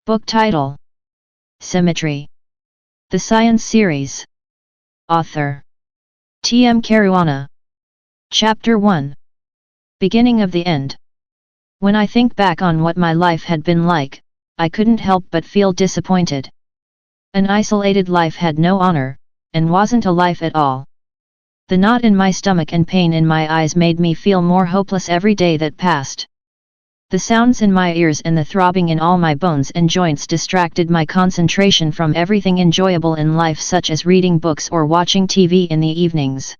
Book title: Symmetry. The Science Series. Author: T.M. Caruana. Chapter 1. Beginning of the End. When I think back on what my life had been like, I couldn't help but feel disappointed. An isolated life had no honor, and wasn't a life at all. The knot in my stomach and pain in my eyes made me feel more hopeless every day that passed. The sounds in my ears and the throbbing in all my bones and joints distracted my concentration from everything enjoyable in life, such as reading books or watching TV in the evenings.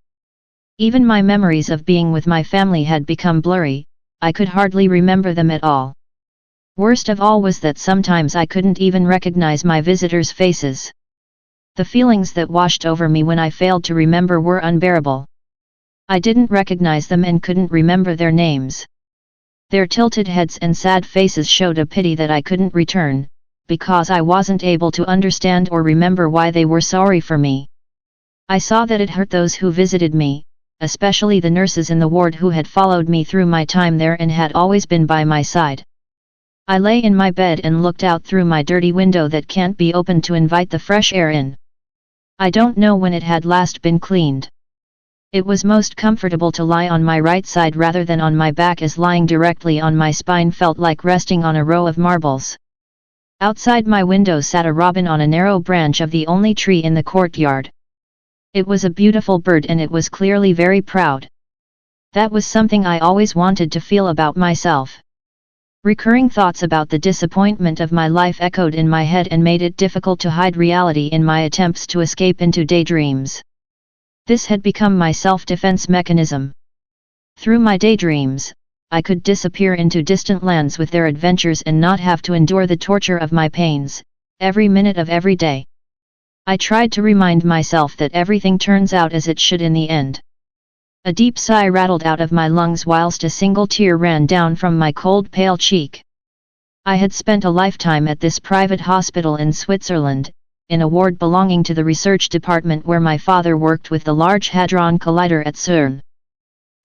Even my memories of being with my family had become blurry. I could hardly remember them at all. Worst of all was that sometimes I couldn't even recognize my visitors' faces. The feelings that washed over me when I failed to remember were unbearable. I didn't recognize them and couldn't remember their names. Their tilted heads and sad faces showed a pity that I couldn't return, because I wasn't able to understand or remember why they were sorry for me. I saw that it hurt those who visited me, especially the nurses in the ward who had followed me through my time there and had always been by my side. I lay in my bed and looked out through my dirty window that can't be opened to invite the fresh air in. I don't know when it had last been cleaned. It was most comfortable to lie on my right side rather than on my back, as lying directly on my spine felt like resting on a row of marbles. Outside my window sat a robin on a narrow branch of the only tree in the courtyard. It was a beautiful bird and it was clearly very proud. That was something I always wanted to feel about myself. Recurring thoughts about the disappointment of my life echoed in my head and made it difficult to hide reality in my attempts to escape into daydreams. This had become my self-defense mechanism. Through my daydreams, I could disappear into distant lands with their adventures and not have to endure the torture of my pains, every minute of every day. I tried to remind myself that everything turns out as it should in the end. A deep sigh rattled out of my lungs whilst a single tear ran down from my cold pale cheek. I had spent a lifetime at this private hospital in Switzerland, in a ward belonging to the research department where my father worked with the Large Hadron Collider at CERN.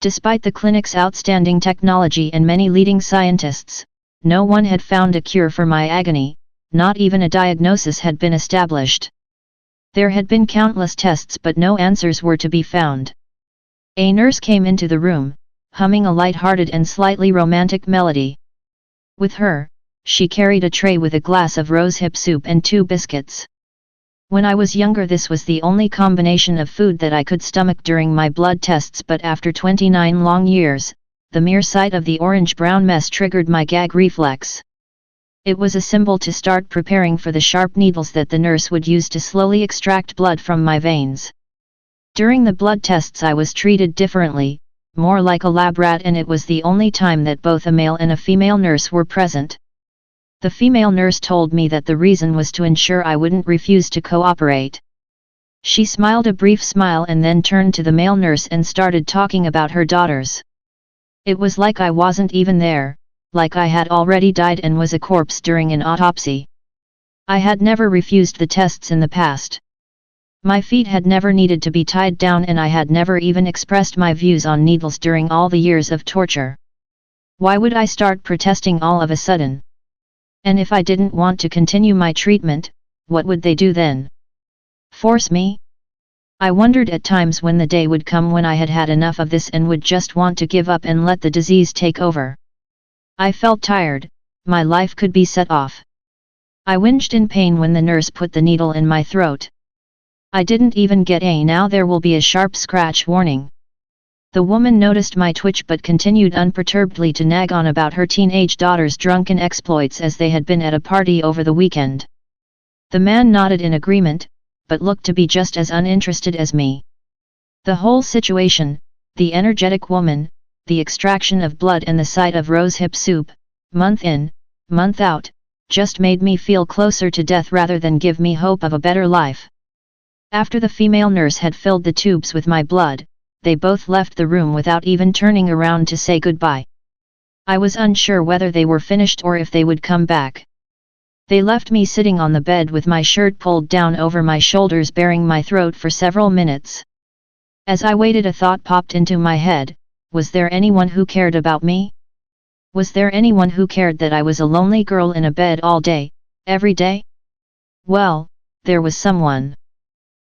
Despite the clinic's outstanding technology and many leading scientists, no one had found a cure for my agony, not even a diagnosis had been established. There had been countless tests but no answers were to be found. A nurse came into the room, humming a light-hearted and slightly romantic melody. With her, she carried a tray with a glass of rosehip soup and 2 biscuits. When I was younger, this was the only combination of food that I could stomach during my blood tests, but after 29 long years, the mere sight of the orange-brown mess triggered my gag reflex. It was a symbol to start preparing for the sharp needles that the nurse would use to slowly extract blood from my veins. During the blood tests I was treated differently, more like a lab rat, and it was the only time that both a male and a female nurse were present. The female nurse told me that the reason was to ensure I wouldn't refuse to cooperate. She smiled a brief smile and then turned to the male nurse and started talking about her daughters. It was like I wasn't even there, like I had already died and was a corpse during an autopsy. I had never refused the tests in the past. My feet had never needed to be tied down and I had never even expressed my views on needles during all the years of torture. Why would I start protesting all of a sudden? And if I didn't want to continue my treatment, what would they do then? Force me? I wondered at times when the day would come when I had had enough of this and would just want to give up and let the disease take over. I felt tired, my life could be set off. I whinged in pain when the nurse put the needle in my throat. I didn't even get a "now there will be a sharp scratch" warning. The woman noticed my twitch but continued unperturbedly to nag on about her teenage daughter's drunken exploits as they had been at a party over the weekend. The man nodded in agreement, but looked to be just as uninterested as me. The whole situation, the energetic woman, the extraction of blood and the sight of rosehip soup, month in, month out, just made me feel closer to death rather than give me hope of a better life. After the female nurse had filled the tubes with my blood, they both left the room without even turning around to say goodbye. I was unsure whether they were finished or if they would come back. They left me sitting on the bed with my shirt pulled down over my shoulders, baring my throat for several minutes. As I waited, a thought popped into my head: was there anyone who cared about me? Was there anyone who cared that I was a lonely girl in a bed all day, Every day? Well, there was someone.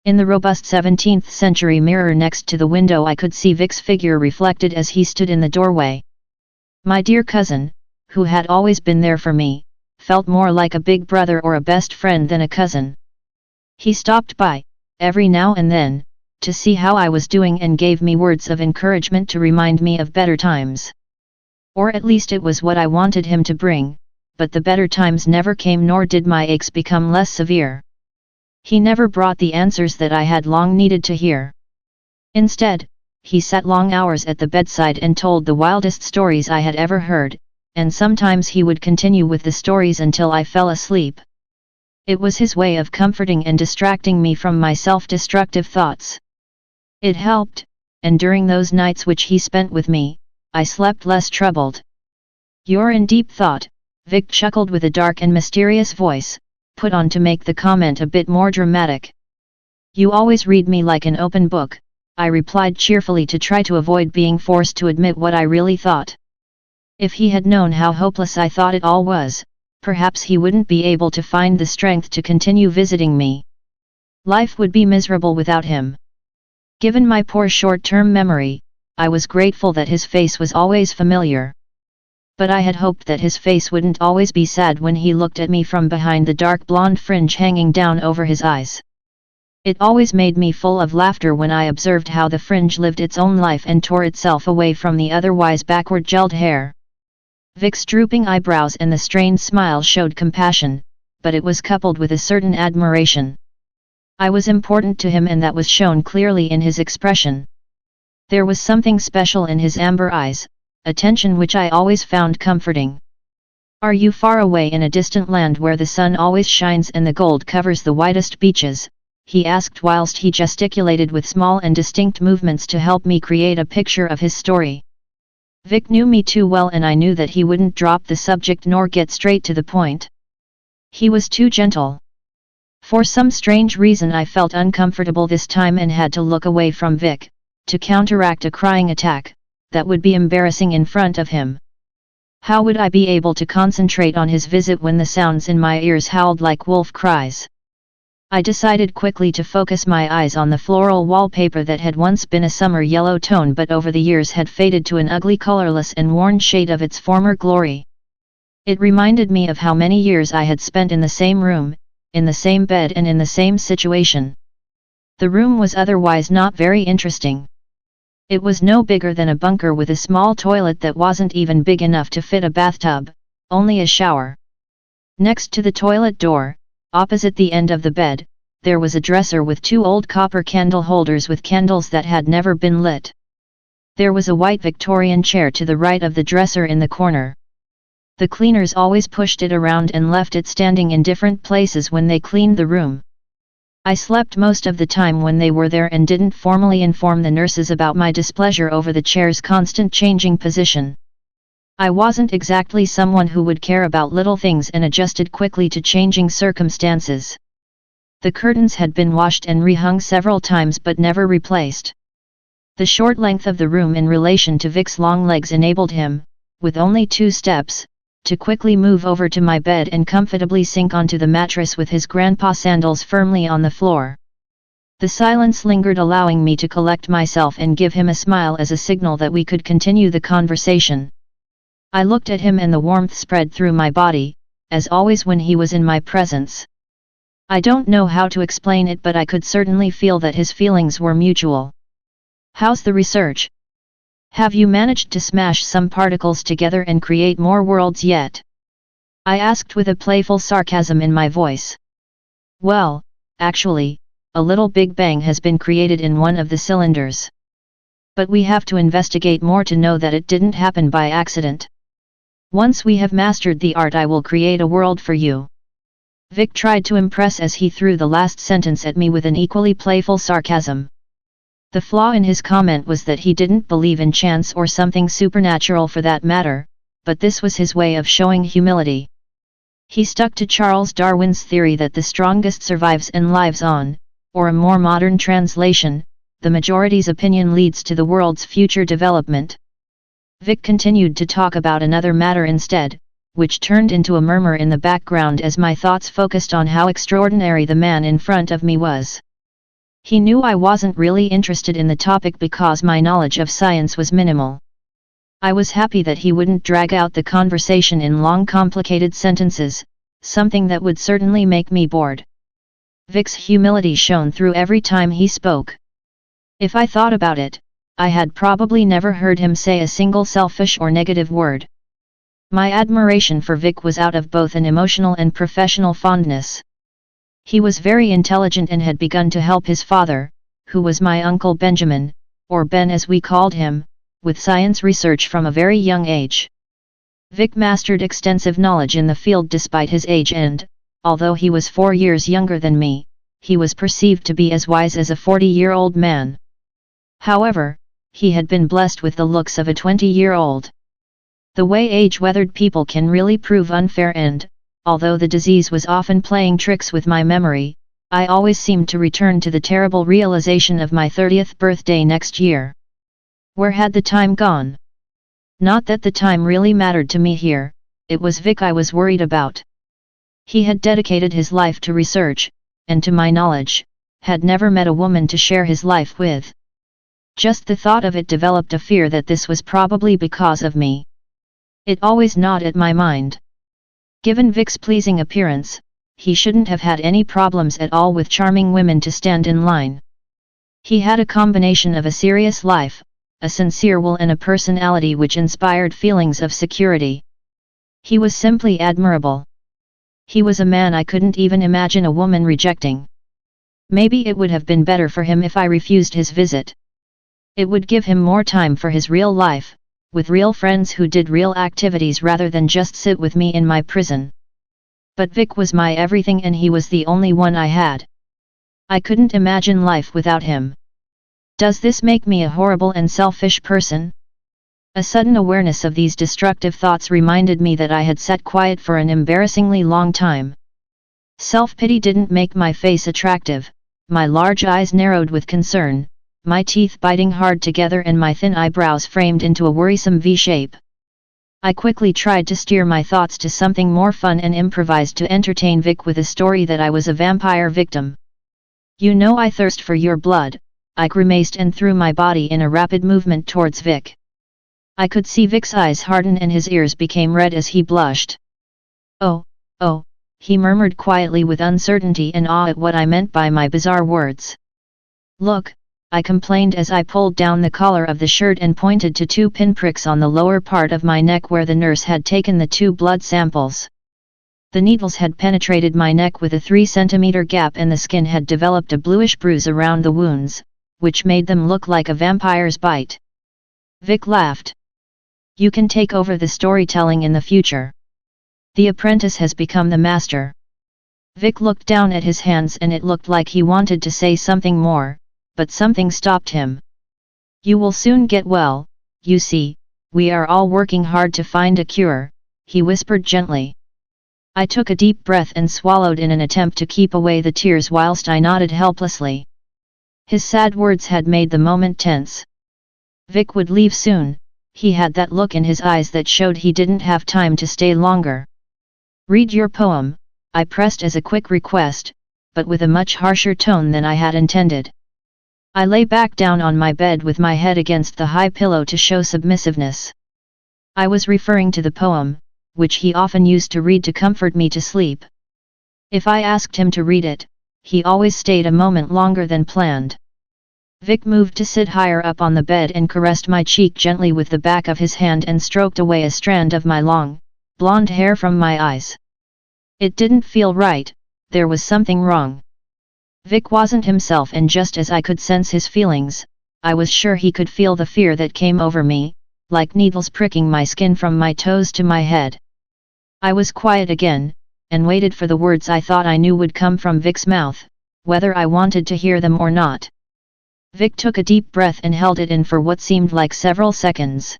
In the robust 17th century mirror next to the window I could see Vic's figure reflected as he stood in the doorway. My dear cousin, who had always been there for me, felt more like a big brother or a best friend than a cousin. He stopped by, every now and then, to see how I was doing and gave me words of encouragement to remind me of better times. Or at least it was what I wanted him to bring, but the better times never came, nor did my aches become less severe. He never brought the answers that I had long needed to hear. Instead, he sat long hours at the bedside and told the wildest stories I had ever heard, and sometimes he would continue with the stories until I fell asleep. It was his way of comforting and distracting me from my self-destructive thoughts. It helped, and during those nights which he spent with me, I slept less troubled. "You're in deep thought," Vic chuckled with a dark and mysterious voice, put on to make the comment a bit more dramatic. "You always read me like an open book," I replied cheerfully to try to avoid being forced to admit what I really thought. If he had known how hopeless I thought it all was, perhaps he wouldn't be able to find the strength to continue visiting me. Life would be miserable without him. Given my poor short-term memory, I was grateful that his face was always familiar. But I had hoped that his face wouldn't always be sad when he looked at me from behind the dark blonde fringe hanging down over his eyes. It always made me full of laughter when I observed how the fringe lived its own life and tore itself away from the otherwise backward gelled hair. Vic's drooping eyebrows and the strained smile showed compassion, but it was coupled with a certain admiration. I was important to him, and that was shown clearly in his expression. There was something special in his amber eyes, attention which I always found comforting. "Are you far away in a distant land where the sun always shines and the gold covers the whitest beaches?" he asked whilst he gesticulated with small and distinct movements to help me create a picture of his story. Vic knew me too well, and I knew that he wouldn't drop the subject nor get straight to the point. He was too gentle. For some strange reason I felt uncomfortable this time and had to look away from Vic, to counteract a crying attack that would be embarrassing in front of him. How would I be able to concentrate on his visit when the sounds in my ears howled like wolf cries? I decided quickly to focus my eyes on the floral wallpaper that had once been a summer yellow tone but over the years had faded to an ugly colorless and worn shade of its former glory. It reminded me of how many years I had spent in the same room, in the same bed and in the same situation. The room was otherwise not very interesting. It was no bigger than a bunker with a small toilet that wasn't even big enough to fit a bathtub, only a shower. Next to the toilet door, opposite the end of the bed, there was a dresser with two old copper candle holders with candles that had never been lit. There was a white Victorian chair to the right of the dresser in the corner. The cleaners always pushed it around and left it standing in different places when they cleaned the room. I slept most of the time when they were there and didn't formally inform the nurses about my displeasure over the chair's constant changing position. I wasn't exactly someone who would care about little things and adjusted quickly to changing circumstances. The curtains had been washed and rehung several times but never replaced. The short length of the room in relation to Vic's long legs enabled him, with only 2 steps, to quickly move over to my bed and comfortably sink onto the mattress with his grandpa sandals firmly on the floor. The silence lingered, allowing me to collect myself and give him a smile as a signal that we could continue the conversation. I looked at him and the warmth spread through my body, as always when he was in my presence. I don't know how to explain it, but I could certainly feel that his feelings were mutual. "How's the research? Have you managed to smash some particles together and create more worlds yet?" I asked with a playful sarcasm in my voice. "Well, actually, a little Big Bang has been created in one of the cylinders. But we have to investigate more to know that it didn't happen by accident. Once we have mastered the art, I will create a world for you." Vic tried to impress as he threw the last sentence at me with an equally playful sarcasm. The flaw in his comment was that he didn't believe in chance or something supernatural for that matter, but this was his way of showing humility. He stuck to Charles Darwin's theory that the strongest survives and lives on, or a more modern translation, the majority's opinion leads to the world's future development. Vic continued to talk about another matter instead, which turned into a murmur in the background as my thoughts focused on how extraordinary the man in front of me was. He knew I wasn't really interested in the topic because my knowledge of science was minimal. I was happy that he wouldn't drag out the conversation in long complicated sentences, something that would certainly make me bored. Vic's humility shone through every time he spoke. If I thought about it, I had probably never heard him say a single selfish or negative word. My admiration for Vic was out of both an emotional and professional fondness. He was very intelligent and had begun to help his father, who was my Uncle Benjamin, or Ben as we called him, with science research from a very young age. Vic mastered extensive knowledge in the field despite his age and, although he was 4 years younger than me, he was perceived to be as wise as a 40-year-old man. However, he had been blessed with the looks of a 20-year-old. The way age-weathered people can really prove unfair and, although the disease was often playing tricks with my memory, I always seemed to return to the terrible realization of my 30th birthday next year. Where had the time gone? Not that the time really mattered to me here, it was Vic I was worried about. He had dedicated his life to research, and to my knowledge, had never met a woman to share his life with. Just the thought of it developed a fear that this was probably because of me. It always gnawed at my mind. Given Vic's pleasing appearance, he shouldn't have had any problems at all with charming women to stand in line. He had a combination of a serious life, a sincere will and a personality which inspired feelings of security. He was simply admirable. He was a man I couldn't even imagine a woman rejecting. Maybe it would have been better for him if I refused his visit. It would give him more time for his real life, with real friends who did real activities rather than just sit with me in my prison. But Vic was my everything and he was the only one I had. I couldn't imagine life without him. Does this make me a horrible and selfish person? A sudden awareness of these destructive thoughts reminded me that I had sat quiet for an embarrassingly long time. Self-pity didn't make my face attractive, my large eyes narrowed with concern, my teeth biting hard together and my thin eyebrows framed into a worrisome V-shape. I quickly tried to steer my thoughts to something more fun and improvised to entertain Vic with a story that I was a vampire victim. You know I thirst for your blood, I grimaced and threw my body in a rapid movement towards Vic. I could see Vic's eyes harden and his ears became red as he blushed. Oh, he murmured quietly with uncertainty and awe at what I meant by my bizarre words. Look, I complained as I pulled down the collar of the shirt and pointed to 2 pinpricks on the lower part of my neck where the nurse had taken the 2 blood samples. The needles had penetrated my neck with a 3-centimeter gap and the skin had developed a bluish bruise around the wounds, which made them look like a vampire's bite. Vic laughed. You can take over the storytelling in the future. The apprentice has become the master. Vic looked down at his hands and it looked like he wanted to say something more, but something stopped him. You will soon get well, you see, we are all working hard to find a cure, he whispered gently. I took a deep breath and swallowed in an attempt to keep away the tears whilst I nodded helplessly. His sad words had made the moment tense. Vic would leave soon, he had that look in his eyes that showed he didn't have time to stay longer. Read your poem, I pressed as a quick request, but with a much harsher tone than I had intended. I lay back down on my bed with my head against the high pillow to show submissiveness. I was referring to the poem, which he often used to read to comfort me to sleep. If I asked him to read it, he always stayed a moment longer than planned. Vic moved to sit higher up on the bed and caressed my cheek gently with the back of his hand and stroked away a strand of my long, blonde hair from my eyes. It didn't feel right, there was something wrong. Vic wasn't himself and just as I could sense his feelings, I was sure he could feel the fear that came over me, like needles pricking my skin from my toes to my head. I was quiet again, and waited for the words I thought I knew would come from Vic's mouth, whether I wanted to hear them or not. Vic took a deep breath and held it in for what seemed like several seconds.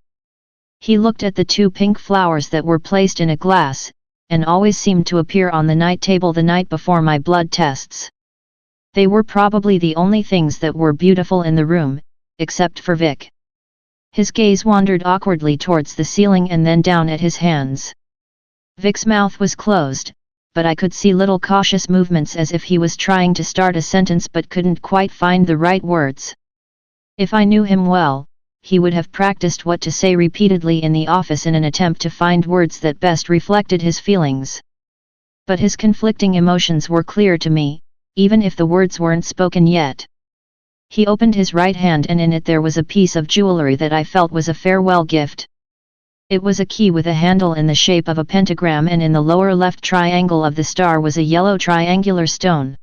He looked at the 2 pink flowers that were placed in a glass, and always seemed to appear on the night table the night before my blood tests. They were probably the only things that were beautiful in the room, except for Vic. His gaze wandered awkwardly towards the ceiling and then down at his hands. Vic's mouth was closed, but I could see little cautious movements as if he was trying to start a sentence but couldn't quite find the right words. If I knew him well, he would have practiced what to say repeatedly in the office in an attempt to find words that best reflected his feelings. But his conflicting emotions were clear to me, even if the words weren't spoken yet. He opened his right hand and in it there was a piece of jewelry that I felt was a farewell gift. It was a key with a handle in the shape of a pentagram, and in the lower left triangle of the star was a yellow triangular stone.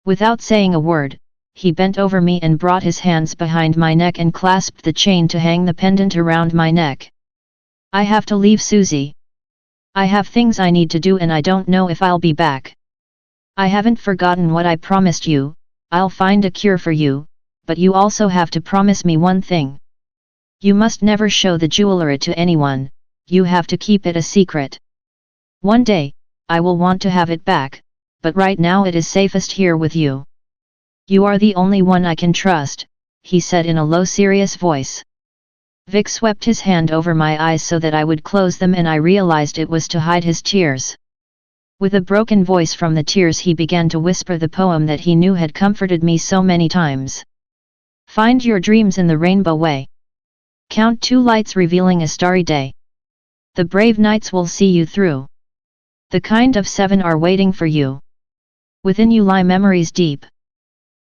Without saying a word, he bent over me and brought his hands behind my neck and clasped the chain to hang the pendant around my neck. I have to leave, Susie. I have things I need to do and I don't know if I'll be back. I haven't forgotten what I promised you, I'll find a cure for you, but you also have to promise me one thing. You must never show the jewelry to anyone, you have to keep it a secret. One day, I will want to have it back, but right now it is safest here with you. You are the only one I can trust, he said in a low, serious voice. Vic swept his hand over my eyes so that I would close them, and I realized it was to hide his tears. With a broken voice from the tears he began to whisper the poem that he knew had comforted me so many times. Find your dreams in the rainbow way. Count 2 lights revealing a starry day. The brave knights will see you through. The kind of 7 are waiting for you. Within you lie memories deep.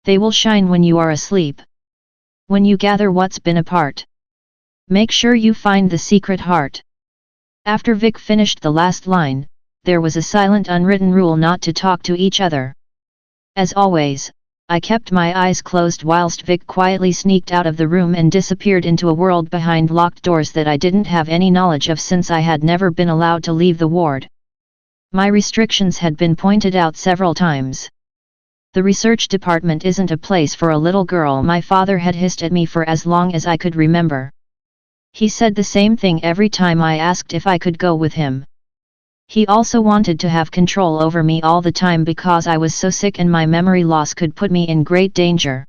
They will shine when you are asleep. When you gather what's been apart. Make sure you find the secret heart. After Vic finished the last line, there was a silent unwritten rule not to talk to each other. As always, I kept my eyes closed whilst Vic quietly sneaked out of the room and disappeared into a world behind locked doors that I didn't have any knowledge of since I had never been allowed to leave the ward. My restrictions had been pointed out several times. The research department isn't a place for a little girl, my father had hissed at me for as long as I could remember. He said the same thing every time I asked if I could go with him. He also wanted to have control over me all the time because I was so sick and my memory loss could put me in great danger.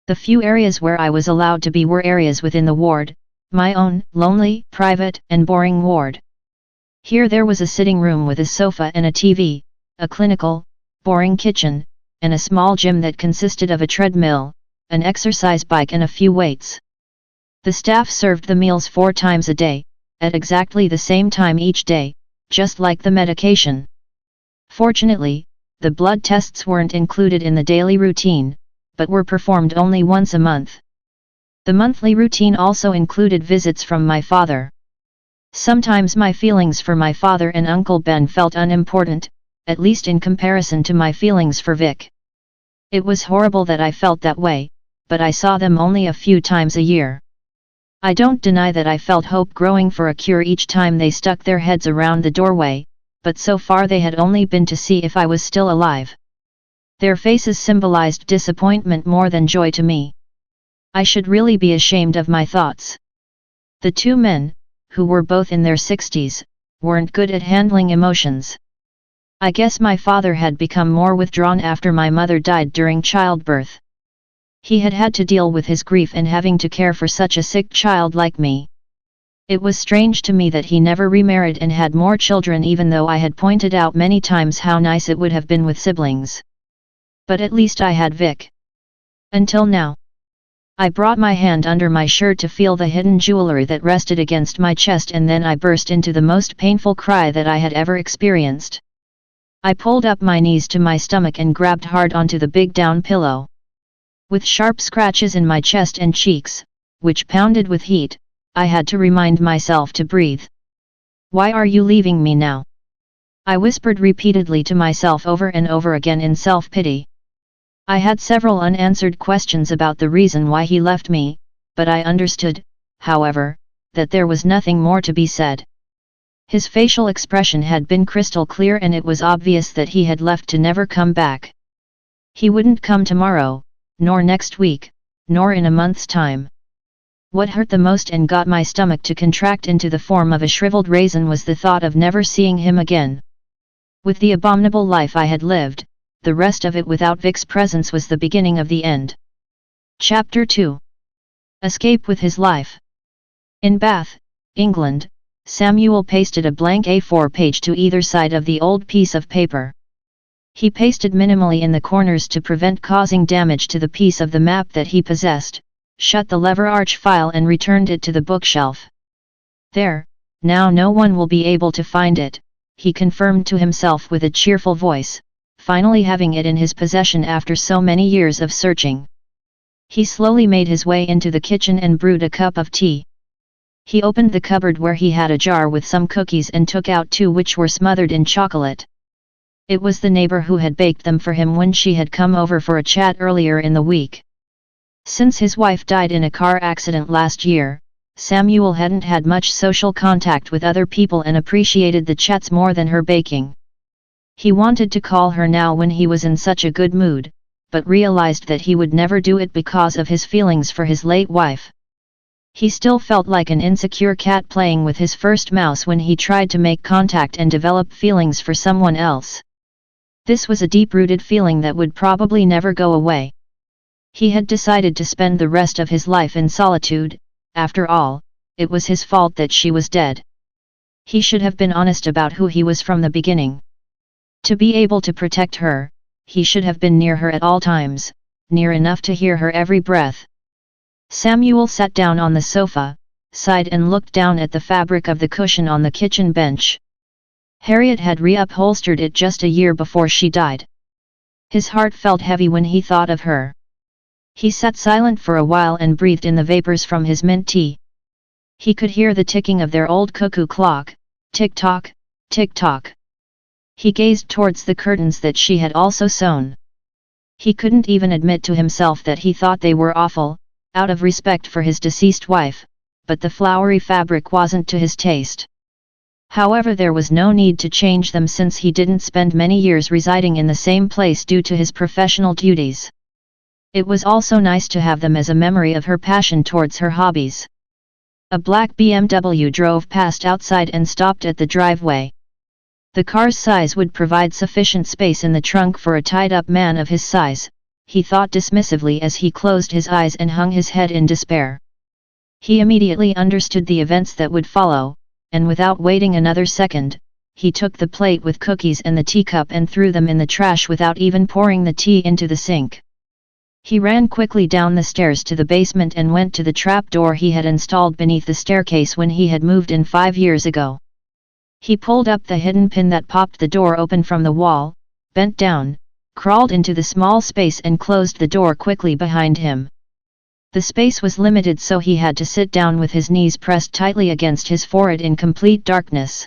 The few areas where I was allowed to be were areas within the ward, my own, lonely, private, and boring ward. Here there was a sitting room with a sofa and a TV, a clinical, boring kitchen, and a small gym that consisted of a treadmill, an exercise bike and a few weights. The staff served the meals 4 times a day, at exactly the same time each day, just like the medication. Fortunately, the blood tests weren't included in the daily routine, but were performed only once a month. The monthly routine also included visits from my father. Sometimes my feelings for my father and Uncle Ben felt unimportant, at least in comparison to my feelings for Vic. It was horrible that I felt that way, but I saw them only a few times a year. I don't deny that I felt hope growing for a cure each time they stuck their heads around the doorway, but so far they had only been to see if I was still alive. Their faces symbolized disappointment more than joy to me. I should really be ashamed of my thoughts. The 2 men, who were both in their 60s, weren't good at handling emotions. I guess my father had become more withdrawn after my mother died during childbirth. He had had to deal with his grief and having to care for such a sick child like me. It was strange to me that he never remarried and had more children, even though I had pointed out many times how nice it would have been with siblings. But at least I had Vic. Until now. I brought my hand under my shirt to feel the hidden jewelry that rested against my chest, and then I burst into the most painful cry that I had ever experienced. I pulled up my knees to my stomach and grabbed hard onto the big down pillow. With sharp scratches in my chest and cheeks, which pounded with heat, I had to remind myself to breathe. Why are you leaving me now? I whispered repeatedly to myself over and over again in self-pity. I had several unanswered questions about the reason why he left me, but I understood, however, that there was nothing more to be said. His facial expression had been crystal clear, and it was obvious that he had left to never come back. He wouldn't come tomorrow, nor next week, nor in a month's time. What hurt the most and got my stomach to contract into the form of a shriveled raisin was the thought of never seeing him again. With the abominable life I had lived, the rest of it without Vic's presence was the beginning of the end. Chapter 2. Escape with his life. In Bath, England, Samuel pasted a blank A4 page to either side of the old piece of paper. He pasted minimally in the corners to prevent causing damage to the piece of the map that he possessed, shut the lever arch file and returned it to the bookshelf. There, now no one will be able to find it, he confirmed to himself with a cheerful voice, finally having it in his possession after so many years of searching. He slowly made his way into the kitchen and brewed a cup of tea. He opened the cupboard where he had a jar with some cookies and took out 2 which were smothered in chocolate. It was the neighbor who had baked them for him when she had come over for a chat earlier in the week. Since his wife died in a car accident last year, Samuel hadn't had much social contact with other people and appreciated the chats more than her baking. He wanted to call her now when he was in such a good mood, but realized that he would never do it because of his feelings for his late wife. He still felt like an insecure cat playing with his first mouse when he tried to make contact and develop feelings for someone else. This was a deep-rooted feeling that would probably never go away. He had decided to spend the rest of his life in solitude. After all, it was his fault that she was dead. He should have been honest about who he was from the beginning. To be able to protect her, he should have been near her at all times, near enough to hear her every breath. Samuel sat down on the sofa, sighed and looked down at the fabric of the cushion on the kitchen bench. Harriet had reupholstered it just a year before she died. His heart felt heavy when he thought of her. He sat silent for a while and breathed in the vapors from his mint tea. He could hear the ticking of their old cuckoo clock, tick-tock, tick-tock. He gazed towards the curtains that she had also sewn. He couldn't even admit to himself that he thought they were awful, out of respect for his deceased wife, but the flowery fabric wasn't to his taste. However, there was no need to change them since he didn't spend many years residing in the same place due to his professional duties. It was also nice to have them as a memory of her passion towards her hobbies. A black BMW drove past outside and stopped at the driveway. The car's size would provide sufficient space in the trunk for a tied-up man of his size, he thought dismissively as he closed his eyes and hung his head in despair. He immediately understood the events that would follow, and without waiting another second, he took the plate with cookies and the teacup and threw them in the trash without even pouring the tea into the sink. He ran quickly down the stairs to the basement and went to the trap door he had installed beneath the staircase when he had moved in 5 years ago. He pulled up the hidden pin that popped the door open from the wall, bent down, crawled into the small space and closed the door quickly behind him. The space was limited, so he had to sit down with his knees pressed tightly against his forehead in complete darkness.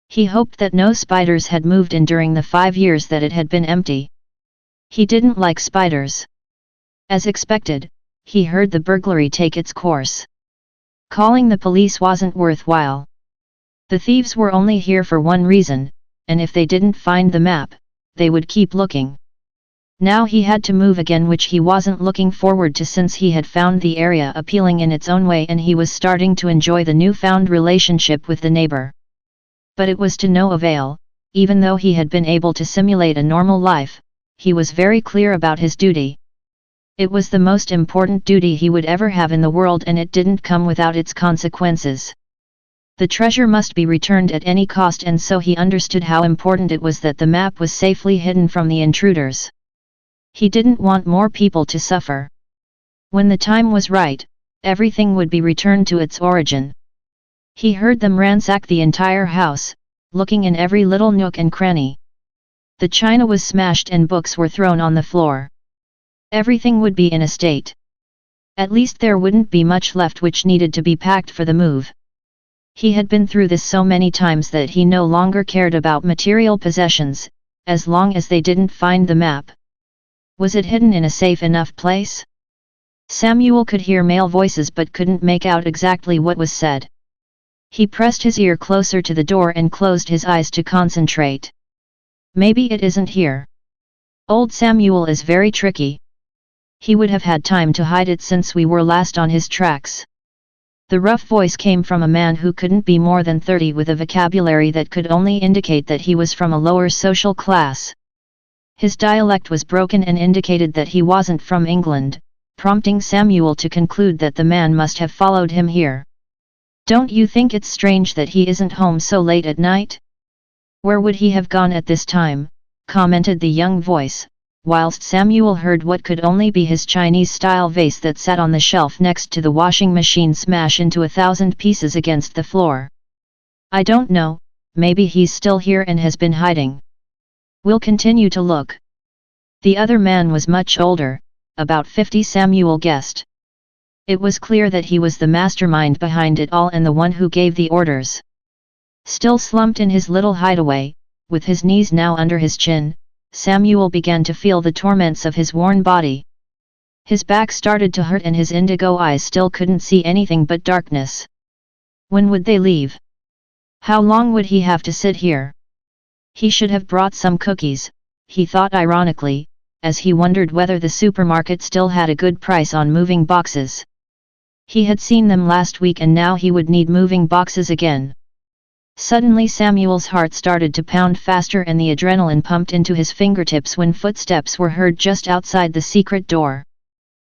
He hoped that no spiders had moved in during the 5 years that it had been empty. He didn't like spiders. As expected, he heard the burglary take its course. Calling the police wasn't worthwhile. The thieves were only here for one reason, and if they didn't find the map, they would keep looking. Now he had to move again, which he wasn't looking forward to since he had found the area appealing in its own way and he was starting to enjoy the newfound relationship with the neighbor. But it was to no avail. Even though he had been able to simulate a normal life, he was very clear about his duty. It was the most important duty he would ever have in the world, and it didn't come without its consequences. The treasure must be returned at any cost, and so he understood how important it was that the map was safely hidden from the intruders. He didn't want more people to suffer. When the time was right, everything would be returned to its origin. He heard them ransack the entire house, looking in every little nook and cranny. The china was smashed and books were thrown on the floor. Everything would be in a state. At least there wouldn't be much left which needed to be packed for the move. He had been through this so many times that he no longer cared about material possessions, as long as they didn't find the map. Was it hidden in a safe enough place? Samuel could hear male voices but couldn't make out exactly what was said. He pressed his ear closer to the door and closed his eyes to concentrate. Maybe it isn't here. Old Samuel is very tricky. He would have had time to hide it since we were last on his tracks. The rough voice came from a man who couldn't be more than 30 with a vocabulary that could only indicate that he was from a lower social class. His dialect was broken and indicated that he wasn't from England, prompting Samuel to conclude that the man must have followed him here. Don't you think it's strange that he isn't home so late at night? Where would he have gone at this time? Commented the young voice, whilst Samuel heard what could only be his Chinese-style vase that sat on the shelf next to the washing machine smash into 1,000 pieces against the floor. I don't know, maybe he's still here and has been hiding. We'll continue to look. The other man was much older, about 50, Samuel guessed. It was clear that he was the mastermind behind it all and the one who gave the orders. Still slumped in his little hideaway, with his knees now under his chin, Samuel began to feel the torments of his worn body. His back started to hurt and his indigo eyes still couldn't see anything but darkness. When would they leave? How long would he have to sit here? He should have brought some cookies, he thought ironically, as he wondered whether the supermarket still had a good price on moving boxes. He had seen them last week and now he would need moving boxes again. Suddenly Samuel's heart started to pound faster and the adrenaline pumped into his fingertips when footsteps were heard just outside the secret door.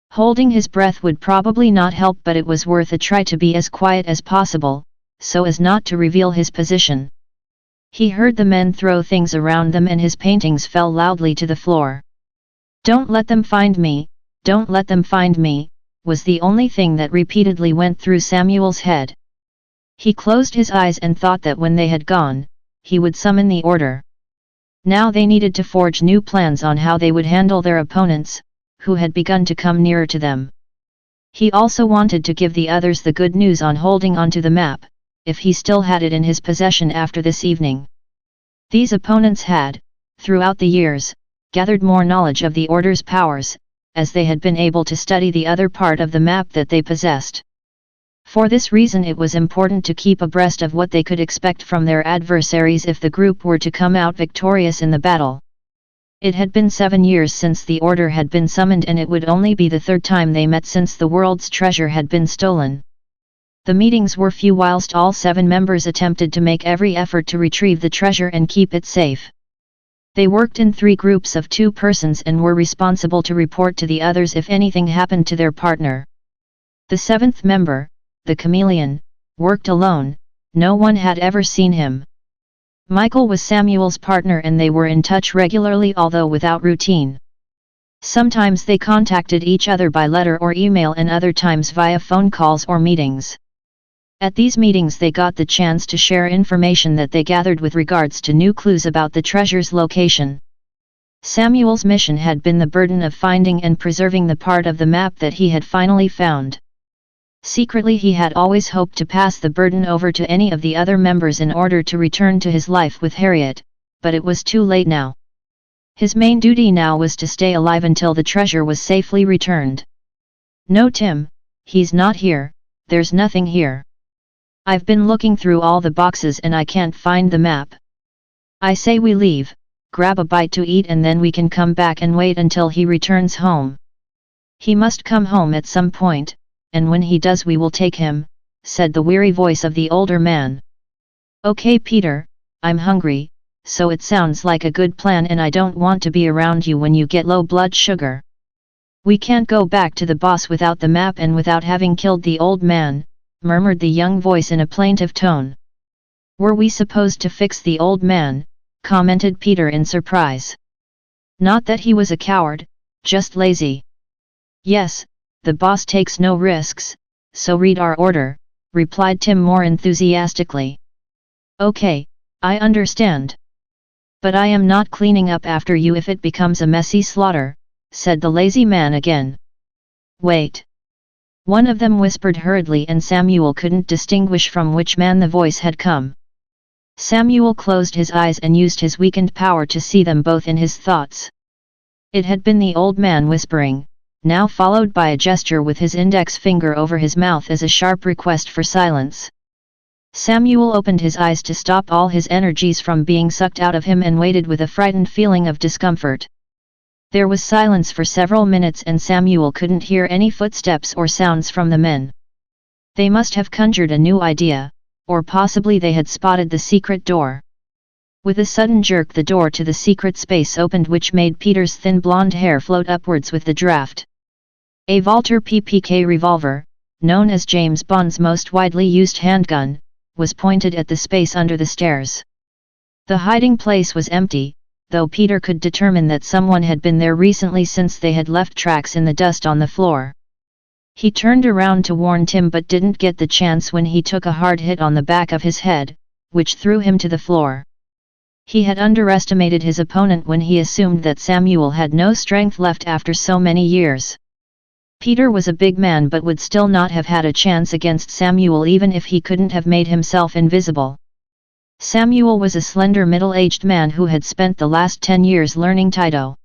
Holding his breath would probably not help, but it was worth a try to be as quiet as possible, so as not to reveal his position. He heard the men throw things around them and his paintings fell loudly to the floor. "Don't let them find me, don't let them find me," was the only thing that repeatedly went through Samuel's head. He closed his eyes and thought that when they had gone, he would summon the order. Now they needed to forge new plans on how they would handle their opponents, who had begun to come nearer to them. He also wanted to give the others the good news on holding onto the map, if he still had it in his possession after this evening. These opponents had, throughout the years, gathered more knowledge of the Order's powers, as they had been able to study the other part of the map that they possessed. For this reason it was important to keep abreast of what they could expect from their adversaries if the group were to come out victorious in the battle. It had been 7 years since the Order had been summoned and it would only be the third time they met since the world's treasure had been stolen. The meetings were few whilst all 7 members attempted to make every effort to retrieve the treasure and keep it safe. They worked in 3 groups of 2 persons and were responsible to report to the others if anything happened to their partner. The 7th member, the chameleon, worked alone, no one had ever seen him. Michael was Samuel's partner and they were in touch regularly although without routine. Sometimes they contacted each other by letter or email and other times via phone calls or meetings. At these meetings they got the chance to share information that they gathered with regards to new clues about the treasure's location. Samuel's mission had been the burden of finding and preserving the part of the map that he had finally found. Secretly he had always hoped to pass the burden over to any of the other members in order to return to his life with Harriet, but it was too late now. His main duty now was to stay alive until the treasure was safely returned. "No, Tim, he's not here, there's nothing here. I've been looking through all the boxes and I can't find the map. I say we leave, grab a bite to eat and then we can come back and wait until he returns home. He must come home at some point, and when he does we will take him," said the weary voice of the older man. "Okay Peter, I'm hungry, so it sounds like a good plan and I don't want to be around you when you get low blood sugar. We can't go back to the boss without the map and without having killed the old man," murmured the young voice in a plaintive tone. "Were we supposed to fix the old man?" commented Peter in surprise. "Not that he was a coward, just lazy." "Yes, the boss takes no risks, so read our order," replied Tim more enthusiastically. "Okay, I understand. But I am not cleaning up after you if it becomes a messy slaughter," said the lazy man again. "Wait." One of them whispered hurriedly and Samuel couldn't distinguish from which man the voice had come. Samuel closed his eyes and used his weakened power to see them both in his thoughts. It had been the old man whispering, now followed by a gesture with his index finger over his mouth as a sharp request for silence. Samuel opened his eyes to stop all his energies from being sucked out of him and waited with a frightened feeling of discomfort. There was silence for several minutes and Samuel couldn't hear any footsteps or sounds from the men. They must have conjured a new idea, or possibly they had spotted the secret door. With a sudden jerk the door to the secret space opened which made Peter's thin blonde hair float upwards with the draft. A Walter PPK revolver, known as James Bond's most widely used handgun, was pointed at the space under the stairs. The hiding place was empty, though Peter could determine that someone had been there recently since they had left tracks in the dust on the floor. He turned around to warn Tim but didn't get the chance when he took a hard hit on the back of his head, which threw him to the floor. He had underestimated his opponent when he assumed that Samuel had no strength left after so many years. Peter was a big man but would still not have had a chance against Samuel even if he couldn't have made himself invisible. Samuel was a slender middle-aged man who had spent the last 10 years learning Taito.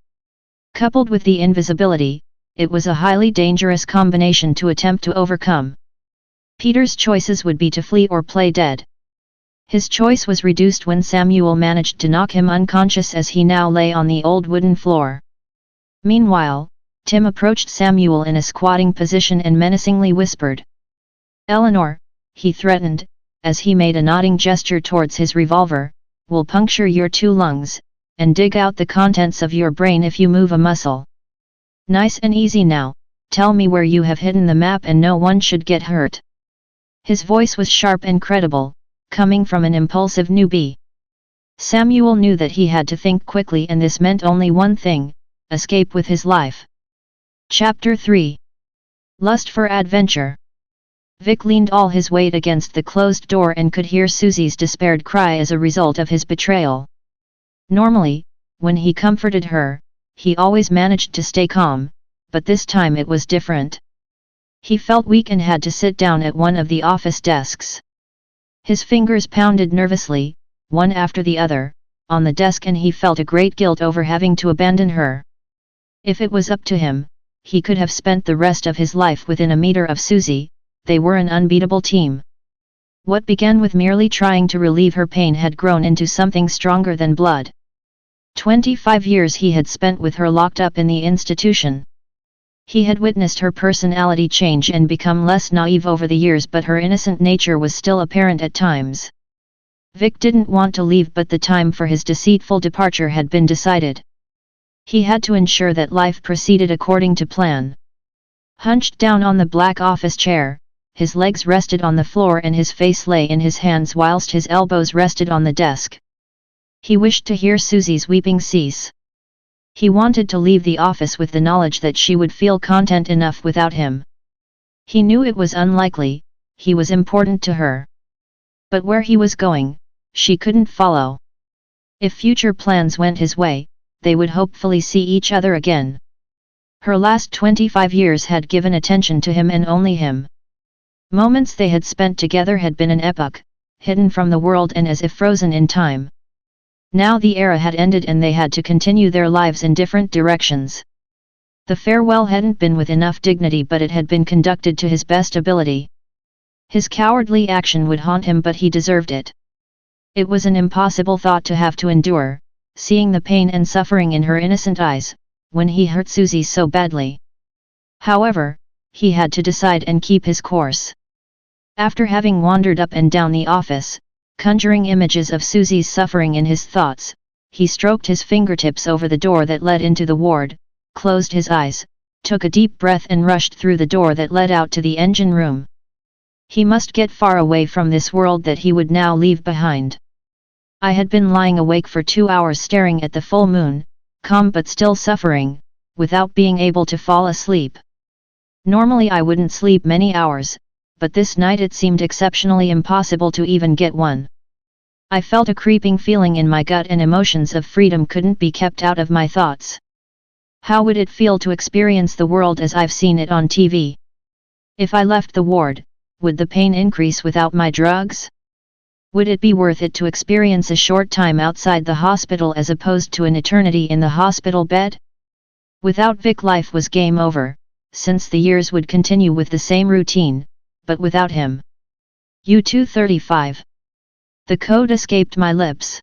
Coupled with the invisibility, it was a highly dangerous combination to attempt to overcome. Peter's choices would be to flee or play dead. His choice was reduced when Samuel managed to knock him unconscious as he now lay on the old wooden floor. Meanwhile, Tim approached Samuel in a squatting position and menacingly whispered, "Eleanor," he threatened, as he made a nodding gesture towards his revolver, "will puncture your 2 lungs, and dig out the contents of your brain if you move a muscle. Nice and easy now, tell me where you have hidden the map and no one should get hurt." His voice was sharp and credible, coming from an impulsive newbie. Samuel knew that he had to think quickly and this meant only one thing: escape with his life. Chapter 3. Lust for Adventure. Vic leaned all his weight against the closed door and could hear Susie's despaired cry as a result of his betrayal. Normally, when he comforted her, he always managed to stay calm, but this time it was different. He felt weak and had to sit down at one of the office desks. His fingers pounded nervously, one after the other, on the desk and he felt a great guilt over having to abandon her. If it was up to him, he could have spent the rest of his life within a meter of Susie. They were an unbeatable team. What began with merely trying to relieve her pain had grown into something stronger than blood. 25 years he had spent with her locked up in the institution. He had witnessed her personality change and become less naive over the years, but her innocent nature was still apparent at times. Vic didn't want to leave, but the time for his deceitful departure had been decided. He had to ensure that life proceeded according to plan. Hunched down on the black office chair, his legs rested on the floor and his face lay in his hands whilst his elbows rested on the desk. He wished to hear Susie's weeping cease. He wanted to leave the office with the knowledge that she would feel content enough without him. He knew it was unlikely, he was important to her. But where he was going, she couldn't follow. If future plans went his way, they would hopefully see each other again. Her last 25 years had given attention to him and only him. Moments they had spent together had been an epoch, hidden from the world and as if frozen in time. Now the era had ended and they had to continue their lives in different directions. The farewell hadn't been with enough dignity, but it had been conducted to his best ability. His cowardly action would haunt him, but he deserved it. It was an impossible thought to have to endure, seeing the pain and suffering in her innocent eyes, when he hurt Susie so badly. However, he had to decide and keep his course. After having wandered up and down the office, conjuring images of Susie's suffering in his thoughts, he stroked his fingertips over the door that led into the ward, closed his eyes, took a deep breath and rushed through the door that led out to the engine room. He must get far away from this world that he would now leave behind. I had been lying awake for 2 hours staring at the full moon, calm but still suffering, without being able to fall asleep. Normally I wouldn't sleep many hours, but this night it seemed exceptionally impossible to even get one. I felt a creeping feeling in my gut and emotions of freedom couldn't be kept out of my thoughts. How would it feel to experience the world as I've seen it on TV? If I left the ward, would the pain increase without my drugs? Would it be worth it to experience a short time outside the hospital as opposed to an eternity in the hospital bed? Without Vic, life was game over, since the years would continue with the same routine, but without him. U-235. The code escaped my lips.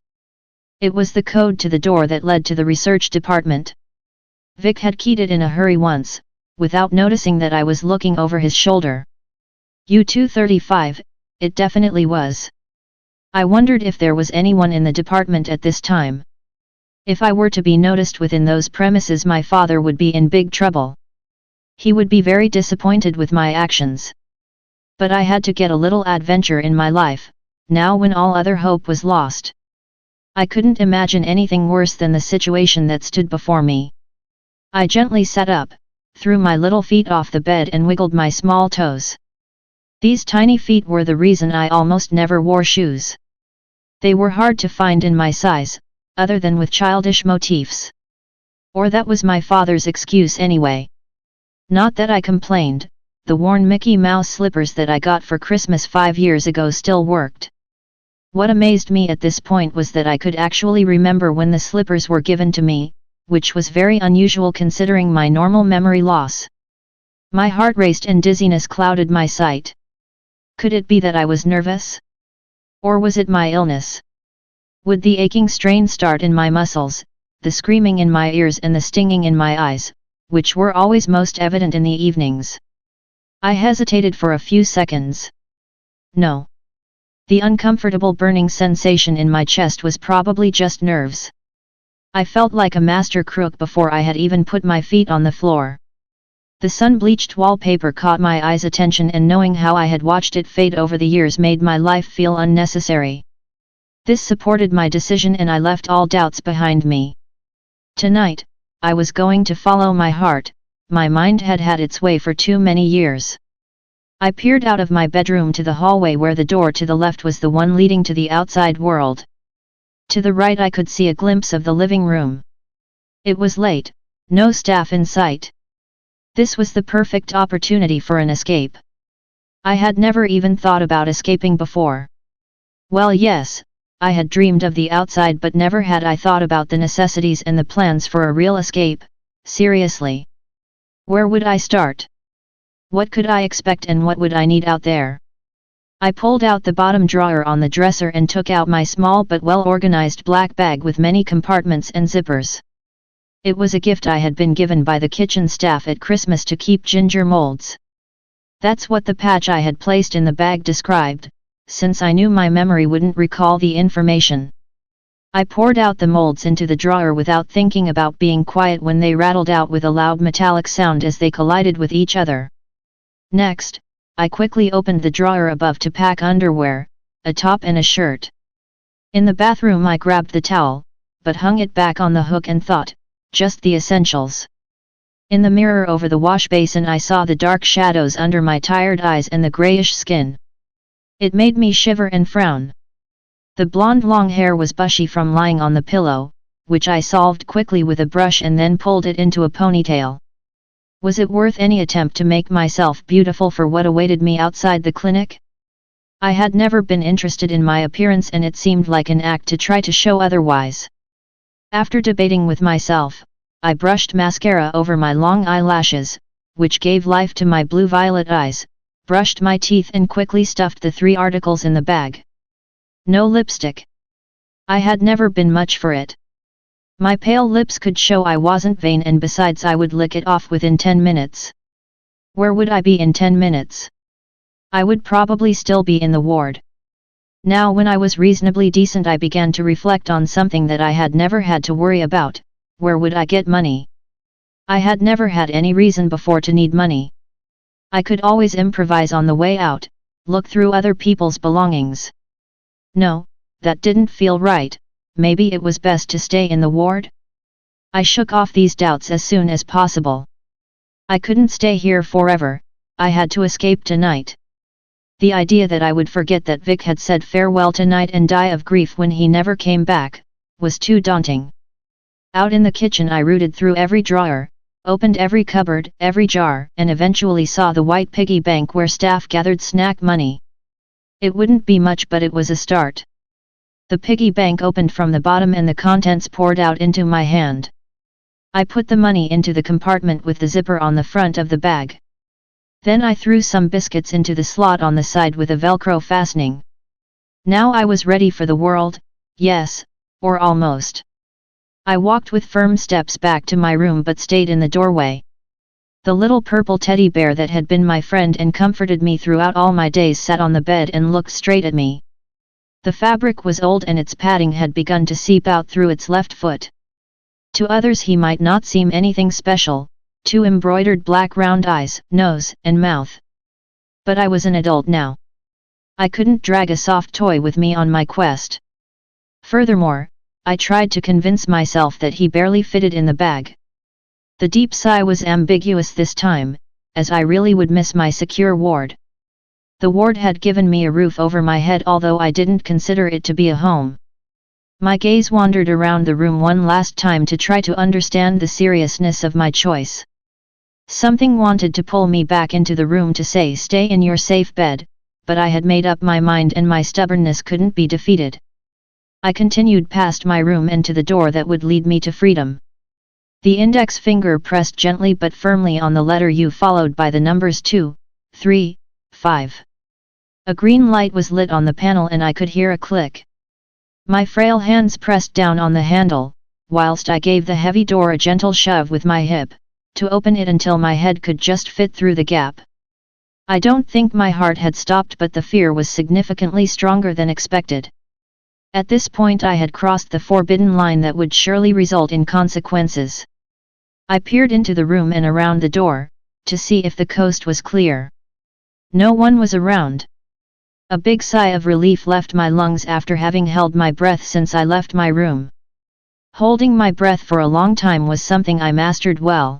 It was the code to the door that led to the research department. Vic had keyed it in a hurry once, without noticing that I was looking over his shoulder. U-235, it definitely was. I wondered if there was anyone in the department at this time. If I were to be noticed within those premises, my father would be in big trouble. He would be very disappointed with my actions. But I had to get a little adventure in my life, now when all other hope was lost. I couldn't imagine anything worse than the situation that stood before me. I gently sat up, threw my little feet off the bed and wiggled my small toes. These tiny feet were the reason I almost never wore shoes. They were hard to find in my size, other than with childish motifs. Or that was my father's excuse anyway. Not that I complained, the worn Mickey Mouse slippers that I got for Christmas 5 years ago still worked. What amazed me at this point was that I could actually remember when the slippers were given to me, which was very unusual considering my normal memory loss. My heart raced and dizziness clouded my sight. Could it be that I was nervous? Or was it my illness? Would the aching strain start in my muscles, the screaming in my ears and the stinging in my eyes, which were always most evident in the evenings? I hesitated for a few seconds. No. The uncomfortable burning sensation in my chest was probably just nerves. I felt like a master crook before I had even put my feet on the floor. The sun-bleached wallpaper caught my eyes' attention, and knowing how I had watched it fade over the years made my life feel unnecessary. This supported my decision and I left all doubts behind me. Tonight, I was going to follow my heart. My mind had had its way for too many years. I peered out of my bedroom to the hallway where the door to the left was the one leading to the outside world. To the right I could see a glimpse of the living room. It was late, no staff in sight. This was the perfect opportunity for an escape. I had never even thought about escaping before. Well, yes, I had dreamed of the outside, but never had I thought about the necessities and the plans for a real escape, seriously. Where would I start? What could I expect and what would I need out there? I pulled out the bottom drawer on the dresser and took out my small but well-organized black bag with many compartments and zippers. It was a gift I had been given by the kitchen staff at Christmas to keep ginger molds. That's what the patch I had placed in the bag described, since I knew my memory wouldn't recall the information. I poured out the molds into the drawer without thinking about being quiet when they rattled out with a loud metallic sound as they collided with each other. Next, I quickly opened the drawer above to pack underwear, a top and a shirt. In the bathroom I grabbed the towel, but hung it back on the hook and thought, just the essentials. In the mirror over the wash basin I saw the dark shadows under my tired eyes and the grayish skin. It made me shiver and frown. The blonde long hair was bushy from lying on the pillow, which I solved quickly with a brush and then pulled it into a ponytail. Was it worth any attempt to make myself beautiful for what awaited me outside the clinic? I had never been interested in my appearance and it seemed like an act to try to show otherwise. After debating with myself, I brushed mascara over my long eyelashes, which gave life to my blue-violet eyes, brushed my teeth and quickly stuffed the 3 articles in the bag. No lipstick. I had never been much for it. My pale lips could show I wasn't vain, and besides I would lick it off within 10 minutes. Where would I be in 10 minutes? I would probably still be in the ward. Now when I was reasonably decent I began to reflect on something that I had never had to worry about: where would I get money? I had never had any reason before to need money. I could always improvise on the way out, look through other people's belongings. No, that didn't feel right. Maybe it was best to stay in the ward? I shook off these doubts as soon as possible. I couldn't stay here forever, I had to escape tonight. The idea that I would forget that Vic had said farewell tonight and die of grief when he never came back, was too daunting. Out in the kitchen I rooted through every drawer, opened every cupboard, every jar, and eventually saw the white piggy bank where staff gathered snack money. It wouldn't be much, but it was a start. The piggy bank opened from the bottom and the contents poured out into my hand. I put the money into the compartment with the zipper on the front of the bag. Then I threw some biscuits into the slot on the side with a Velcro fastening. Now I was ready for the world, yes, or almost. I walked with firm steps back to my room but stayed in the doorway. The little purple teddy bear that had been my friend and comforted me throughout all my days sat on the bed and looked straight at me. The fabric was old and its padding had begun to seep out through its left foot. To others he might not seem anything special: 2 embroidered black round eyes, nose, and mouth. But I was an adult now. I couldn't drag a soft toy with me on my quest. Furthermore, I tried to convince myself that he barely fitted in the bag. The deep sigh was ambiguous this time, as I really would miss my secure ward. The ward had given me a roof over my head, although I didn't consider it to be a home. My gaze wandered around the room one last time to try to understand the seriousness of my choice. Something wanted to pull me back into the room to say stay in your safe bed, but I had made up my mind and my stubbornness couldn't be defeated. I continued past my room and to the door that would lead me to freedom. The index finger pressed gently but firmly on the letter U, followed by the numbers 2, 3, 5. A green light was lit on the panel and I could hear a click. My frail hands pressed down on the handle, whilst I gave the heavy door a gentle shove with my hip, to open it until my head could just fit through the gap. I don't think my heart had stopped, but the fear was significantly stronger than expected. At this point I had crossed the forbidden line that would surely result in consequences. I peered into the room and around the door, to see if the coast was clear. No one was around. A big sigh of relief left my lungs after having held my breath since I left my room. Holding my breath for a long time was something I mastered well.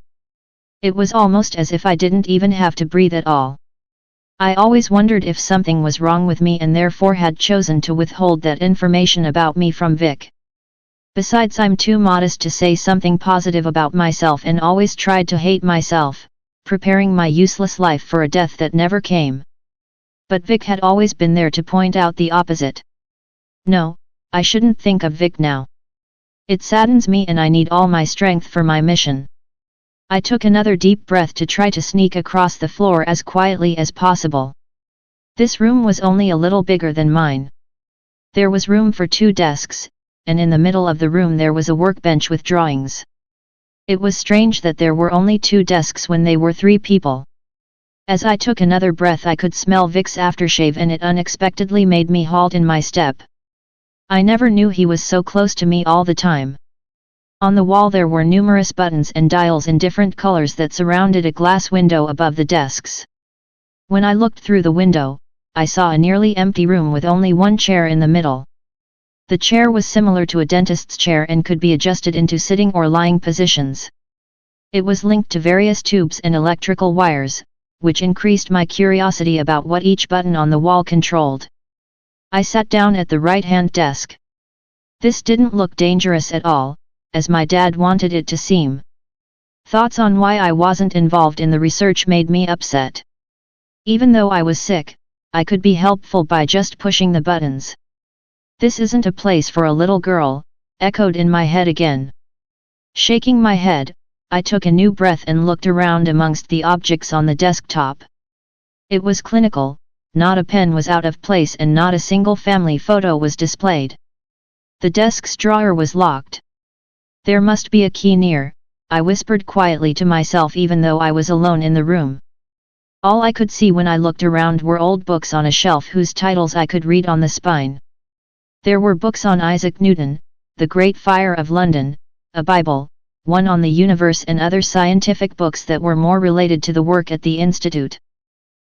It was almost as if I didn't even have to breathe at all. I always wondered if something was wrong with me and therefore had chosen to withhold that information about me from Vic. Besides, I'm too modest to say something positive about myself and always tried to hate myself, preparing my useless life for a death that never came. But Vic had always been there to point out the opposite. No, I shouldn't think of Vic now. It saddens me and I need all my strength for my mission. I took another deep breath to try to sneak across the floor as quietly as possible. This room was only a little bigger than mine. There was room for 2 desks, and in the middle of the room there was a workbench with drawings. It was strange that there were only 2 desks when they were 3 people. As I took another breath I could smell Vic's aftershave and it unexpectedly made me halt in my step. I never knew he was so close to me all the time. On the wall there were numerous buttons and dials in different colors that surrounded a glass window above the desks. When I looked through the window, I saw a nearly empty room with only one chair in the middle. The chair was similar to a dentist's chair and could be adjusted into sitting or lying positions. It was linked to various tubes and electrical wires, which increased my curiosity about what each button on the wall controlled. I sat down at the right-hand desk. This didn't look dangerous at all, as my dad wanted it to seem. Thoughts on why I wasn't involved in the research made me upset. Even though I was sick, I could be helpful by just pushing the buttons. This isn't a place for a little girl, echoed in my head again. Shaking my head, I took a new breath and looked around amongst the objects on the desktop. It was clinical, not a pen was out of place and not a single family photo was displayed. The desk's drawer was locked. There must be a key near, I whispered quietly to myself even though I was alone in the room. All I could see when I looked around were old books on a shelf whose titles I could read on the spine. There were books on Isaac Newton, The Great Fire of London, a Bible, one on the universe and other scientific books that were more related to the work at the Institute.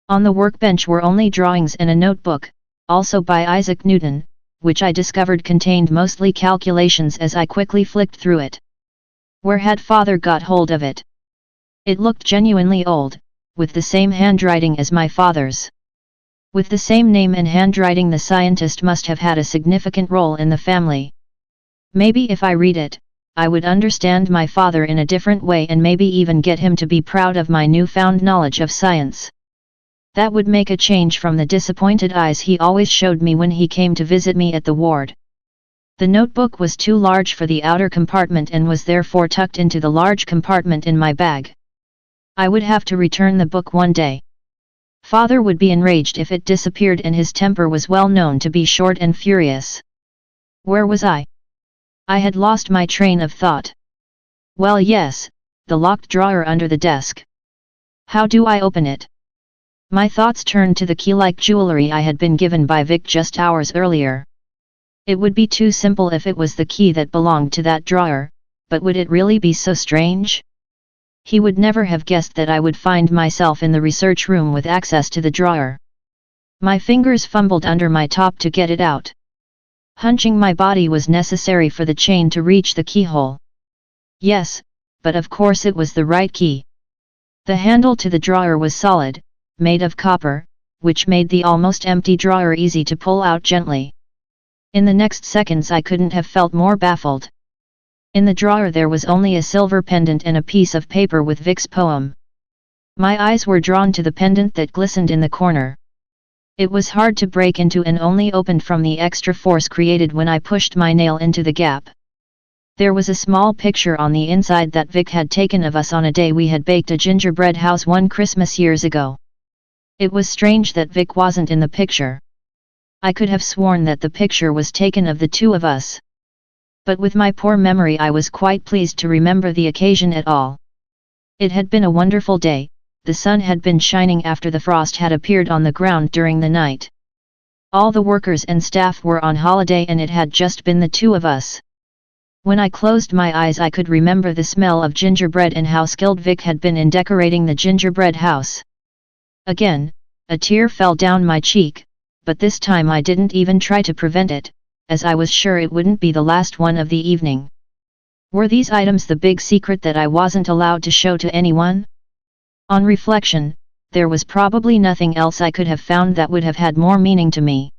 On the workbench were only drawings and a notebook, also by Isaac Newton, which I discovered contained mostly calculations as I quickly flicked through it. Where had Father got hold of it? It looked genuinely old, with the same handwriting as my father's. With the same name and handwriting, the scientist must have had a significant role in the family. Maybe if I read it, I would understand my father in a different way and maybe even get him to be proud of my newfound knowledge of science. That would make a change from the disappointed eyes he always showed me when he came to visit me at the ward. The notebook was too large for the outer compartment and was therefore tucked into the large compartment in my bag. I would have to return the book one day. Father would be enraged if it disappeared, and his temper was well known to be short and furious. Where was I? I had lost my train of thought. Well, yes, the locked drawer under the desk. How do I open it? My thoughts turned to the key-like jewelry I had been given by Vic just hours earlier. It would be too simple if it was the key that belonged to that drawer, but would it really be so strange? He would never have guessed that I would find myself in the research room with access to the drawer. My fingers fumbled under my top to get it out. Hunching my body was necessary for the chain to reach the keyhole. Yes, but of course it was the right key. The handle to the drawer was solid, made of copper, which made the almost empty drawer easy to pull out gently. In the next seconds I couldn't have felt more baffled. In the drawer there was only a silver pendant and a piece of paper with Vic's poem. My eyes were drawn to the pendant that glistened in the corner. It was hard to break into and only opened from the extra force created when I pushed my nail into the gap. There was a small picture on the inside that Vic had taken of us on a day we had baked a gingerbread house one Christmas years ago. It was strange that Vic wasn't in the picture. I could have sworn that the picture was taken of the two of us. But with my poor memory I was quite pleased to remember the occasion at all. It had been a wonderful day, the sun had been shining after the frost had appeared on the ground during the night. All the workers and staff were on holiday and it had just been the two of us. When I closed my eyes I could remember the smell of gingerbread and how skilled Vic had been in decorating the gingerbread house. Again, a tear fell down my cheek, but this time I didn't even try to prevent it, as I was sure it wouldn't be the last one of the evening. Were these items the big secret that I wasn't allowed to show to anyone? On reflection, there was probably nothing else I could have found that would have had more meaning to me.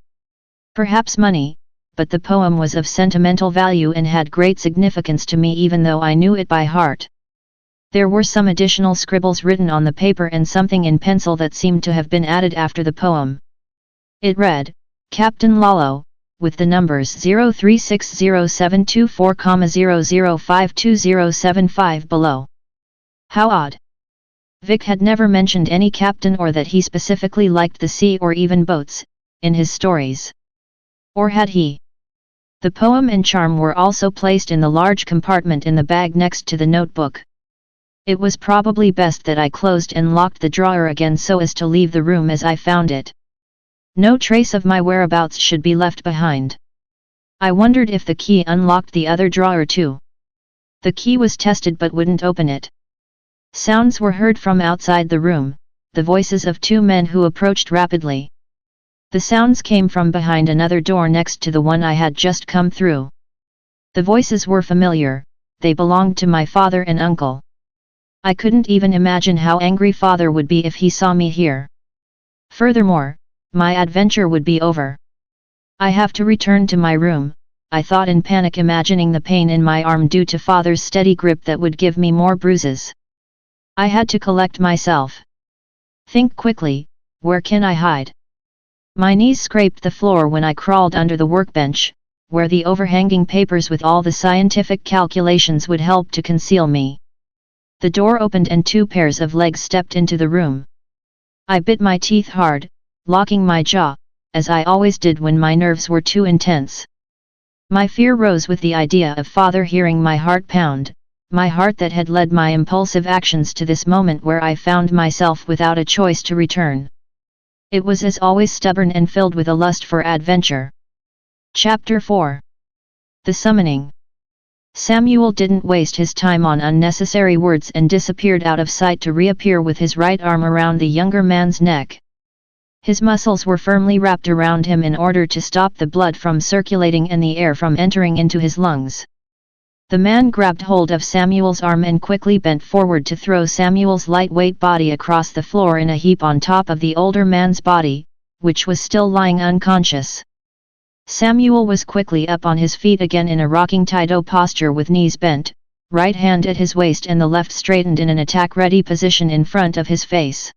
Perhaps money, but the poem was of sentimental value and had great significance to me even though I knew it by heart. There were some additional scribbles written on the paper and something in pencil that seemed to have been added after the poem. It read, Captain Lalo, with the numbers 03607240052075 below. How odd. Vic had never mentioned any captain or that he specifically liked the sea or even boats, in his stories. Or had he? The poem and charm were also placed in the large compartment in the bag next to the notebook. It was probably best that I closed and locked the drawer again so as to leave the room as I found it. No trace of my whereabouts should be left behind. I wondered if the key unlocked the other drawer too. The key was tested but wouldn't open it. Sounds were heard from outside the room, the voices of two men who approached rapidly. The sounds came from behind another door next to the one I had just come through. The voices were familiar, they belonged to my father and uncle. I couldn't even imagine how angry father would be if he saw me here. Furthermore, my adventure would be over. I have to return to my room, I thought in panic, imagining the pain in my arm due to father's steady grip that would give me more bruises. I had to collect myself. Think quickly, where can I hide? My knees scraped the floor when I crawled under the workbench, where the overhanging papers with all the scientific calculations would help to conceal me. The door opened and two pairs of legs stepped into the room. I bit my teeth hard, locking my jaw, as I always did when my nerves were too intense. My fear rose with the idea of father hearing my heart pound, my heart that had led my impulsive actions to this moment where I found myself without a choice to return. It was as always stubborn and filled with a lust for adventure. Chapter 4. The Summoning. Samuel didn't waste his time on unnecessary words and disappeared out of sight to reappear with his right arm around the younger man's neck. His muscles were firmly wrapped around him in order to stop the blood from circulating and the air from entering into his lungs. The man grabbed hold of Samuel's arm and quickly bent forward to throw Samuel's lightweight body across the floor in a heap on top of the older man's body, which was still lying unconscious. Samuel was quickly up on his feet again in a rocking Taito posture with knees bent, right hand at his waist and the left straightened in an attack-ready position in front of his face.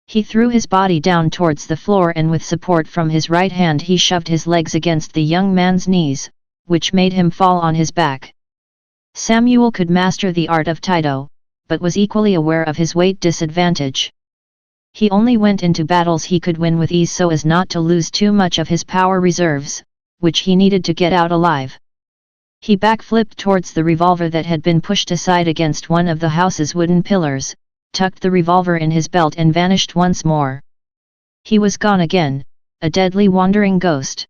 He threw his body down towards the floor and with support from his right hand he shoved his legs against the young man's knees, which made him fall on his back. Samuel could master the art of Taito, but was equally aware of his weight disadvantage. He only went into battles he could win with ease so as not to lose too much of his power reserves, which he needed to get out alive. He backflipped towards the revolver that had been pushed aside against one of the house's wooden pillars, tucked the revolver in his belt and vanished once more. He was gone again, a deadly wandering ghost.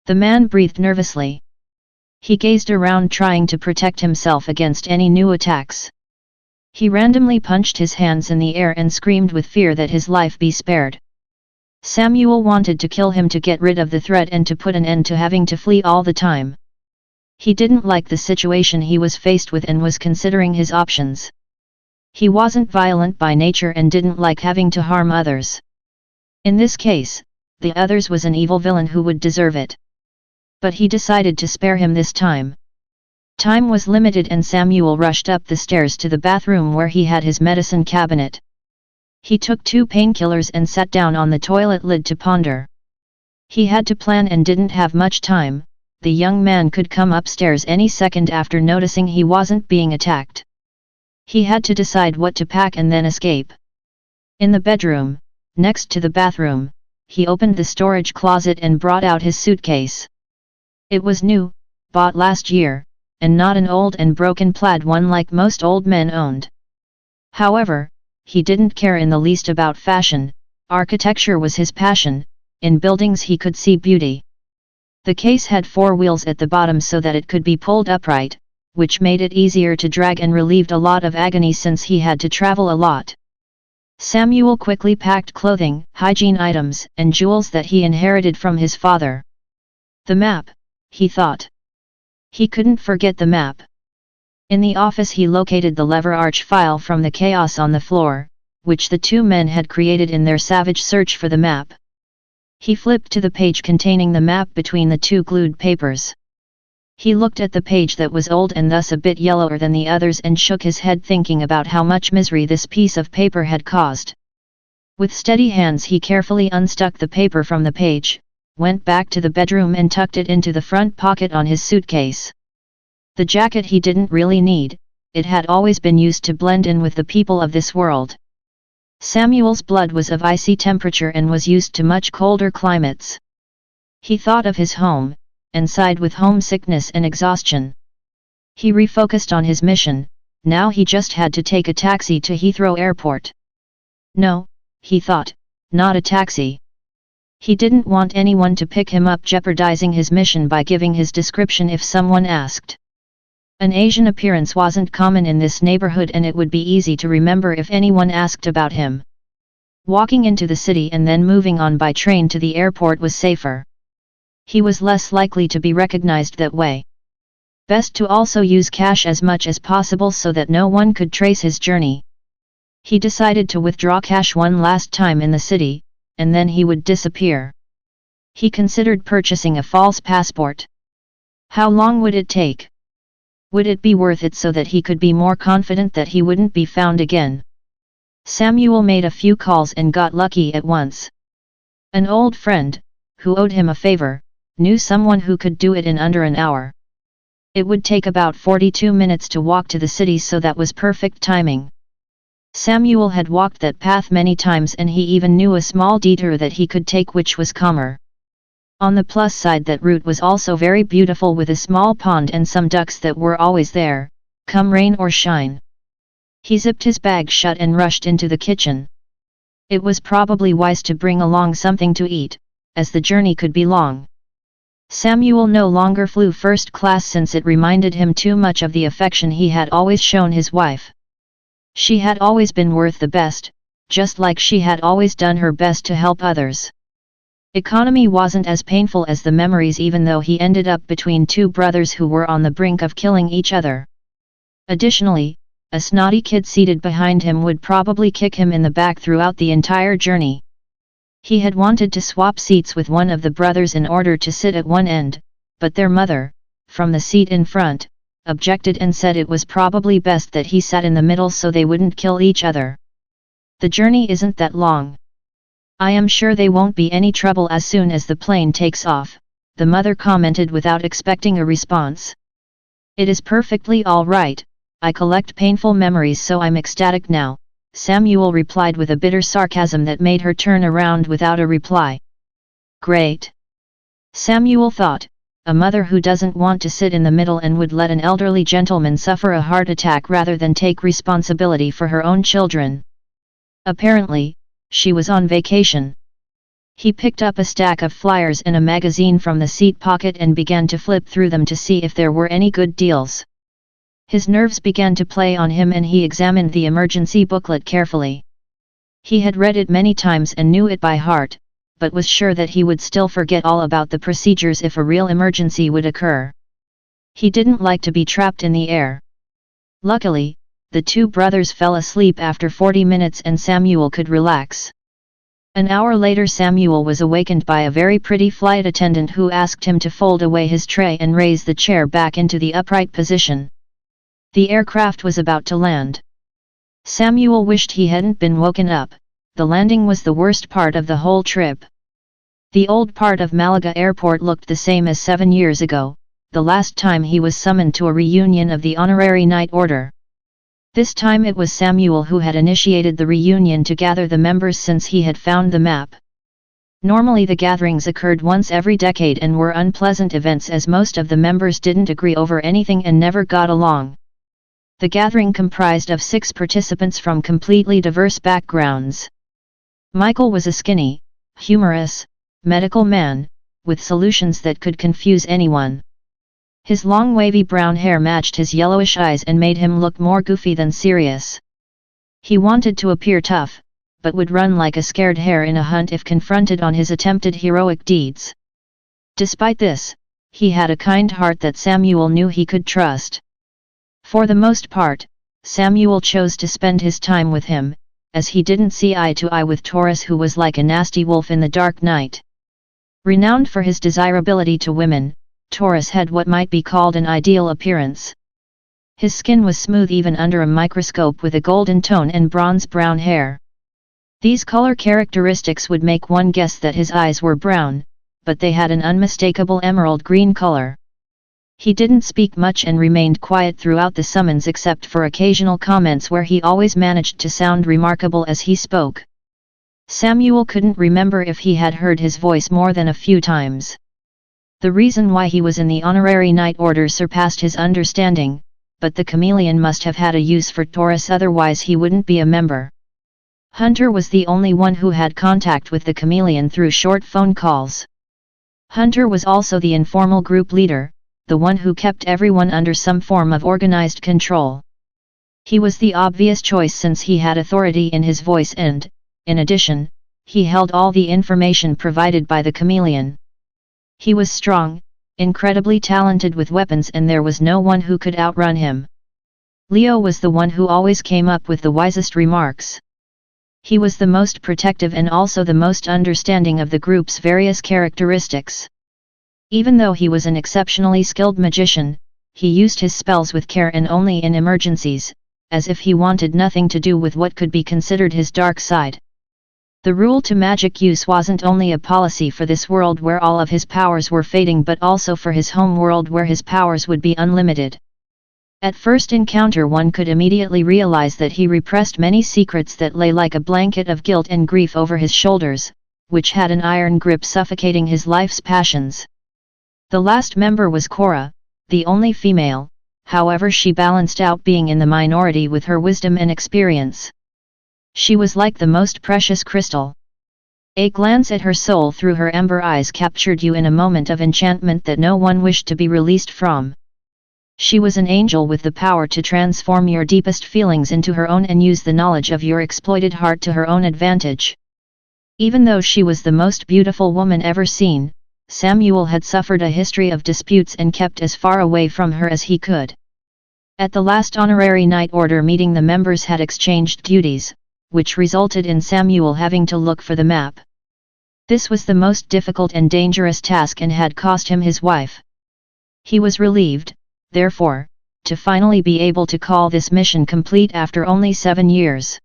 The man breathed nervously. He gazed around trying to protect himself against any new attacks. He randomly punched his hands in the air and screamed with fear that his life be spared. Samuel wanted to kill him to get rid of the threat and to put an end to having to flee all the time. He didn't like the situation he was faced with and was considering his options. He wasn't violent by nature and didn't like having to harm others. In this case, the others was an evil villain who would deserve it. But he decided to spare him this time. Time was limited and Samuel rushed up the stairs to the bathroom where he had his medicine cabinet. He took 2 painkillers and sat down on the toilet lid to ponder. He had to plan and didn't have much time. The young man could come upstairs any second after noticing he wasn't being attacked. He had to decide what to pack and then escape. In the bedroom, next to the bathroom, he opened the storage closet and brought out his suitcase. It was new, bought last year, and not an old and broken plaid one like most old men owned. However, he didn't care in the least about fashion. Architecture was his passion. In buildings he could see beauty. The case had 4 wheels at the bottom so that it could be pulled upright, which made it easier to drag and relieved a lot of agony since he had to travel a lot. Samuel quickly packed clothing, hygiene items, and jewels that he inherited from his father. The map, he thought. He couldn't forget the map. In the office he located the lever arch file from the chaos on the floor, which the 2 men had created in their savage search for the map. He flipped to the page containing the map between the 2 glued papers. He looked at the page that was old and thus a bit yellower than the others and shook his head thinking about how much misery this piece of paper had caused. With steady hands he carefully unstuck the paper from the page, went back to the bedroom and tucked it into the front pocket on his suitcase. The jacket he didn't really need, it had always been used to blend in with the people of this world. Samuel's blood was of icy temperature and was used to much colder climates. He thought of his home, and sighed with homesickness and exhaustion. He refocused on his mission. Now he just had to take a taxi to Heathrow Airport. No, he thought, not a taxi. He didn't want anyone to pick him up, jeopardizing his mission by giving his description if someone asked. An Asian appearance wasn't common in this neighborhood and it would be easy to remember if anyone asked about him. Walking into the city and then moving on by train to the airport was safer. He was less likely to be recognized that way. Best to also use cash as much as possible so that no one could trace his journey. He decided to withdraw cash one last time in the city, and then he would disappear. He considered purchasing a false passport. How long would it take? Would it be worth it so that he could be more confident that he wouldn't be found again? Samuel made a few calls and got lucky at once. An old friend, who owed him a favor, knew someone who could do it in under an hour. It would take about 42 minutes to walk to the city, so that was perfect timing. Samuel had walked that path many times and he even knew a small detour that he could take which was calmer. On the plus side, that route was also very beautiful with a small pond and some ducks that were always there, come rain or shine. He zipped his bag shut and rushed into the kitchen. It was probably wise to bring along something to eat, as the journey could be long. Samuel no longer flew first class since it reminded him too much of the affection he had always shown his wife. She had always been worth the best, just like she had always done her best to help others. Economy wasn't as painful as the memories, even though he ended up between 2 brothers who were on the brink of killing each other. Additionally, a snotty kid seated behind him would probably kick him in the back throughout the entire journey. He had wanted to swap seats with one of the brothers in order to sit at one end, but their mother, from the seat in front, objected and said it was probably best that he sat in the middle so they wouldn't kill each other. The journey isn't that long. I am sure they won't be any trouble as soon as the plane takes off, the mother commented without expecting a response. It is perfectly all right, I collect painful memories so I'm ecstatic now, Samuel replied with a bitter sarcasm that made her turn around without a reply. Great! Samuel thought, a mother who doesn't want to sit in the middle and would let an elderly gentleman suffer a heart attack rather than take responsibility for her own children. Apparently, she was on vacation. He picked up a stack of flyers and a magazine from the seat pocket and began to flip through them to see if there were any good deals. His nerves began to play on him and he examined the emergency booklet carefully. He had read it many times and knew it by heart, but was sure that he would still forget all about the procedures if a real emergency would occur. He didn't like to be trapped in the air. Luckily, the two brothers fell asleep after 40 minutes and Samuel could relax. An hour later Samuel was awakened by a very pretty flight attendant who asked him to fold away his tray and raise the chair back into the upright position. The aircraft was about to land. Samuel wished he hadn't been woken up. The landing was the worst part of the whole trip. The old part of Malaga Airport looked the same as 7 years ago, the last time he was summoned to a reunion of the Honorary Night Order. This time it was Samuel who had initiated the reunion to gather the members since he had found the map. Normally the gatherings occurred once every decade and were unpleasant events as most of the members didn't agree over anything and never got along. The gathering comprised of 6 participants from completely diverse backgrounds. Michael was a skinny, humorous, medical man, with solutions that could confuse anyone. His long wavy brown hair matched his yellowish eyes and made him look more goofy than serious. He wanted to appear tough, but would run like a scared hare in a hunt if confronted on his attempted heroic deeds. Despite this, he had a kind heart that Samuel knew he could trust. For the most part, Samuel chose to spend his time with him, as he didn't see eye to eye with Taurus, who was like a nasty wolf in the dark night. Renowned for his desirability to women, Taurus had what might be called an ideal appearance. His skin was smooth even under a microscope with a golden tone and bronze-brown hair. These color characteristics would make one guess that his eyes were brown, but they had an unmistakable emerald green color. He didn't speak much and remained quiet throughout the summons except for occasional comments where he always managed to sound remarkable as he spoke. Samuel couldn't remember if he had heard his voice more than a few times. The reason why he was in the Honorary Night Order surpassed his understanding, but the chameleon must have had a use for Taurus, otherwise he wouldn't be a member. Hunter was the only one who had contact with the chameleon through short phone calls. Hunter was also the informal group leader, the one who kept everyone under some form of organized control. He was the obvious choice since he had authority in his voice and, in addition, he held all the information provided by the chameleon. He was strong, incredibly talented with weapons, and there was no one who could outrun him. Leo was the one who always came up with the wisest remarks. He was the most protective and also the most understanding of the group's various characteristics. Even though he was an exceptionally skilled magician, he used his spells with care and only in emergencies, as if he wanted nothing to do with what could be considered his dark side. The rule to magic use wasn't only a policy for this world where all of his powers were fading, but also for his home world where his powers would be unlimited. At first encounter one could immediately realize that he repressed many secrets that lay like a blanket of guilt and grief over his shoulders, which had an iron grip suffocating his life's passions. The last member was Cora, the only female, however she balanced out being in the minority with her wisdom and experience. She was like the most precious crystal. A glance at her soul through her ember eyes captured you in a moment of enchantment that no one wished to be released from. She was an angel with the power to transform your deepest feelings into her own and use the knowledge of your exploited heart to her own advantage. Even though she was the most beautiful woman ever seen, Samuel had suffered a history of disputes and kept as far away from her as he could. At the last Honorary Night Order meeting, the members had exchanged duties, which resulted in Samuel having to look for the map. This was the most difficult and dangerous task and had cost him his wife. He was relieved, therefore, to finally be able to call this mission complete after only 7 years.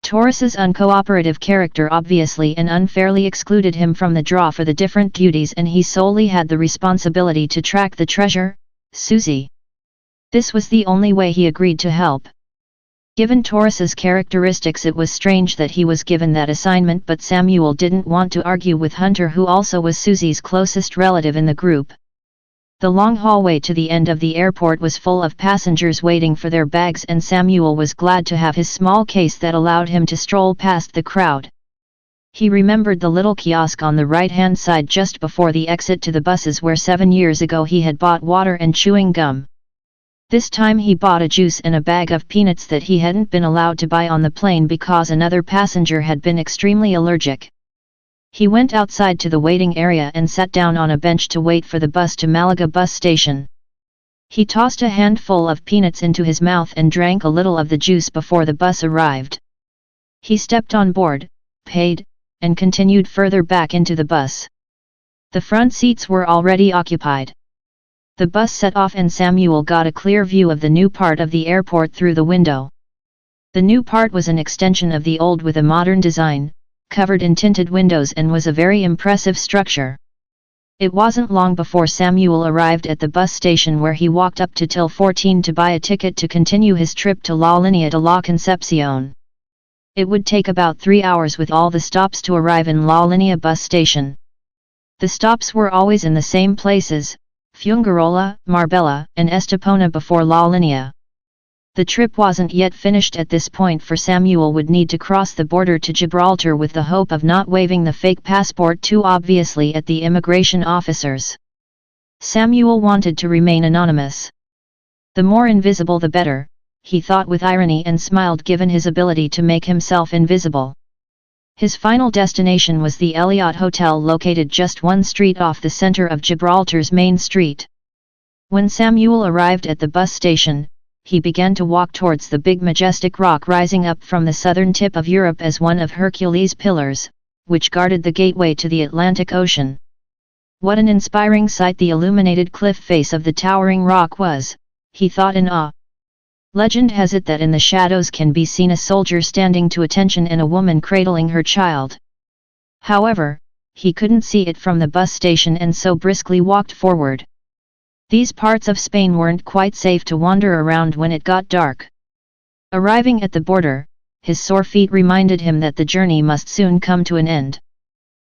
Taurus's uncooperative character obviously and unfairly excluded him from the draw for the different duties, and he solely had the responsibility to track the treasure, Susie. This was the only way he agreed to help. Given Taurus's characteristics, it was strange that he was given that assignment, but Samuel didn't want to argue with Hunter, who also was Susie's closest relative in the group. The long hallway to the end of the airport was full of passengers waiting for their bags, and Samuel was glad to have his small case that allowed him to stroll past the crowd. He remembered the little kiosk on the right-hand side just before the exit to the buses where 7 years ago he had bought water and chewing gum. This time he bought a juice and a bag of peanuts that he hadn't been allowed to buy on the plane because another passenger had been extremely allergic. He went outside to the waiting area and sat down on a bench to wait for the bus to Malaga bus station. He tossed a handful of peanuts into his mouth and drank a little of the juice before the bus arrived. He stepped on board, paid, and continued further back into the bus. The front seats were already occupied. The bus set off and Samuel got a clear view of the new part of the airport through the window. The new part was an extension of the old with a modern design, covered in tinted windows, and was a very impressive structure. It wasn't long before Samuel arrived at the bus station, where he walked up to till 14 to buy a ticket to continue his trip to La Línea de la Concepción. It would take about 3 hours with all the stops to arrive in La Línea bus station. The stops were always in the same places: Fuengirola, Marbella, and Estepona before La Línea. The trip wasn't yet finished at this point, for Samuel would need to cross the border to Gibraltar with the hope of not waving the fake passport too obviously at the immigration officers. Samuel wanted to remain anonymous. The more invisible the better, he thought with irony, and smiled given his ability to make himself invisible. His final destination was the Elliott Hotel, located just one street off the center of Gibraltar's main street. When Samuel arrived at the bus station, he began to walk towards the big majestic rock rising up from the southern tip of Europe as one of Hercules' pillars, which guarded the gateway to the Atlantic Ocean. What an inspiring sight the illuminated cliff face of the towering rock was, he thought in awe. Legend has it that in the shadows can be seen a soldier standing to attention and a woman cradling her child. However, he couldn't see it from the bus station, and so briskly walked forward. These parts of Spain weren't quite safe to wander around when it got dark. Arriving at the border, his sore feet reminded him that the journey must soon come to an end.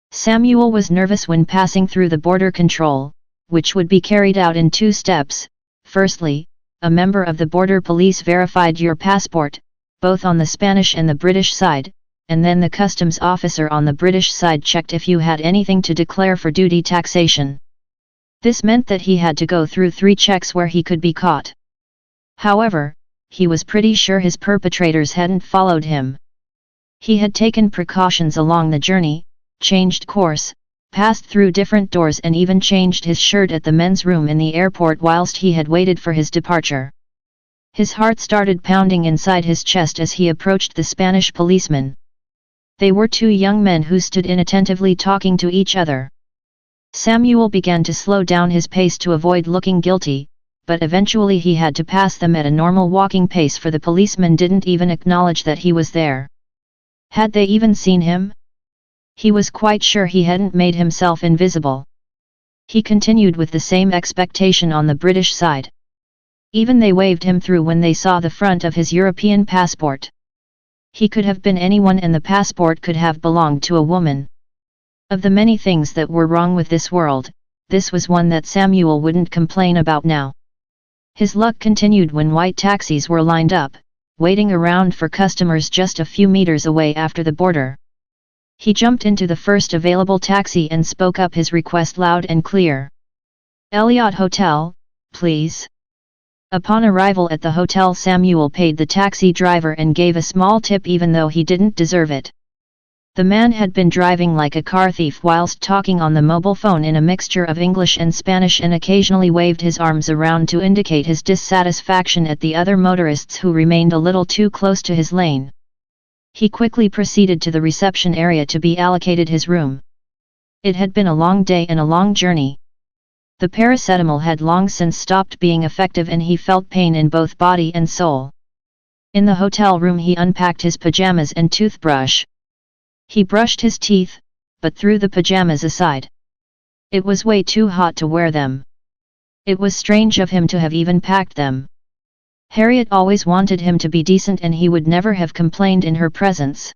Samuel was nervous when passing through the border control, which would be carried out in 2 steps. Firstly, a member of the border police verified your passport, both on the Spanish and the British side, and then the customs officer on the British side checked if you had anything to declare for duty taxation. This meant that he had to go through 3 checks where he could be caught. However, he was pretty sure his perpetrators hadn't followed him. He had taken precautions along the journey, changed course, passed through different doors, and even changed his shirt at the men's room in the airport whilst he had waited for his departure. His heart started pounding inside his chest as he approached the Spanish policemen. They were 2 young men who stood inattentively talking to each other. Samuel began to slow down his pace to avoid looking guilty, but eventually he had to pass them at a normal walking pace, for the policemen didn't even acknowledge that he was there. Had they even seen him? He was quite sure he hadn't made himself invisible. He continued with the same expectation on the British side. Even they waved him through when they saw the front of his European passport. He could have been anyone, and the passport could have belonged to a woman. Of the many things that were wrong with this world, this was one that Samuel wouldn't complain about now. His luck continued when white taxis were lined up, waiting around for customers just a few meters away after the border. He jumped into the first available taxi and spoke up his request loud and clear. "Elliott Hotel, please." Upon arrival at the hotel, Samuel paid the taxi driver and gave a small tip, even though he didn't deserve it. The man had been driving like a car thief whilst talking on the mobile phone in a mixture of English and Spanish, and occasionally waved his arms around to indicate his dissatisfaction at the other motorists who remained a little too close to his lane. He quickly proceeded to the reception area to be allocated his room. It had been a long day and a long journey. The paracetamol had long since stopped being effective, and he felt pain in both body and soul. In the hotel room he unpacked his pajamas and toothbrush. He brushed his teeth, but threw the pajamas aside. It was way too hot to wear them. It was strange of him to have even packed them. Harriet always wanted him to be decent, and he would never have complained in her presence.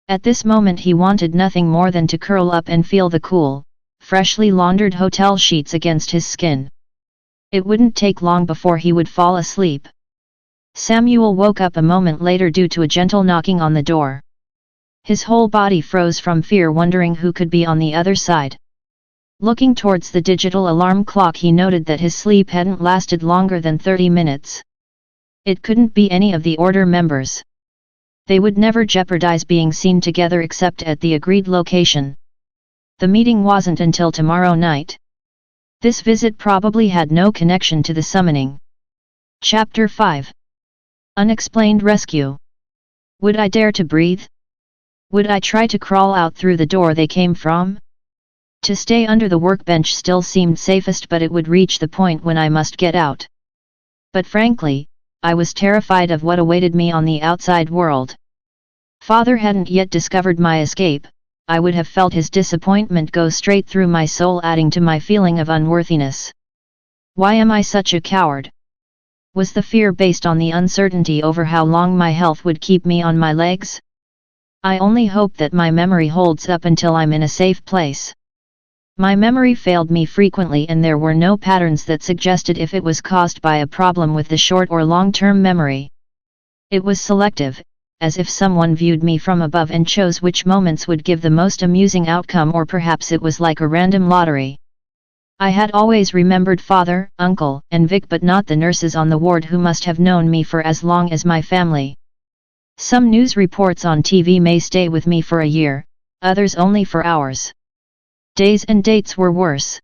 At this moment he wanted nothing more than to curl up and feel the cool, freshly laundered hotel sheets against his skin. It wouldn't take long before he would fall asleep. Samuel woke up a moment later due to a gentle knocking on the door. His whole body froze from fear, wondering who could be on the other side. Looking towards the digital alarm clock, he noted that his sleep hadn't lasted longer than 30 minutes. It couldn't be any of the order members. They would never jeopardize being seen together except at the agreed location. The meeting wasn't until tomorrow night. This visit probably had no connection to the summoning. Chapter 5. Unexplained Rescue. Would I dare to breathe? Would I try to crawl out through the door they came from? To stay under the workbench still seemed safest, but it would reach the point when I must get out. But frankly, I was terrified of what awaited me on the outside world. Father hadn't yet discovered my escape. I would have felt his disappointment go straight through my soul, adding to my feeling of unworthiness. Why am I such a coward? Was the fear based on the uncertainty over how long my health would keep me on my legs? I only hope that my memory holds up until I'm in a safe place. My memory failed me frequently, and there were no patterns that suggested if it was caused by a problem with the short or long-term memory. It was selective, as if someone viewed me from above and chose which moments would give the most amusing outcome, or perhaps it was like a random lottery. I had always remembered Father, Uncle, and Vic, but not the nurses on the ward, who must have known me for as long as my family. Some news reports on TV may stay with me for a year, others only for hours. Days and dates were worse.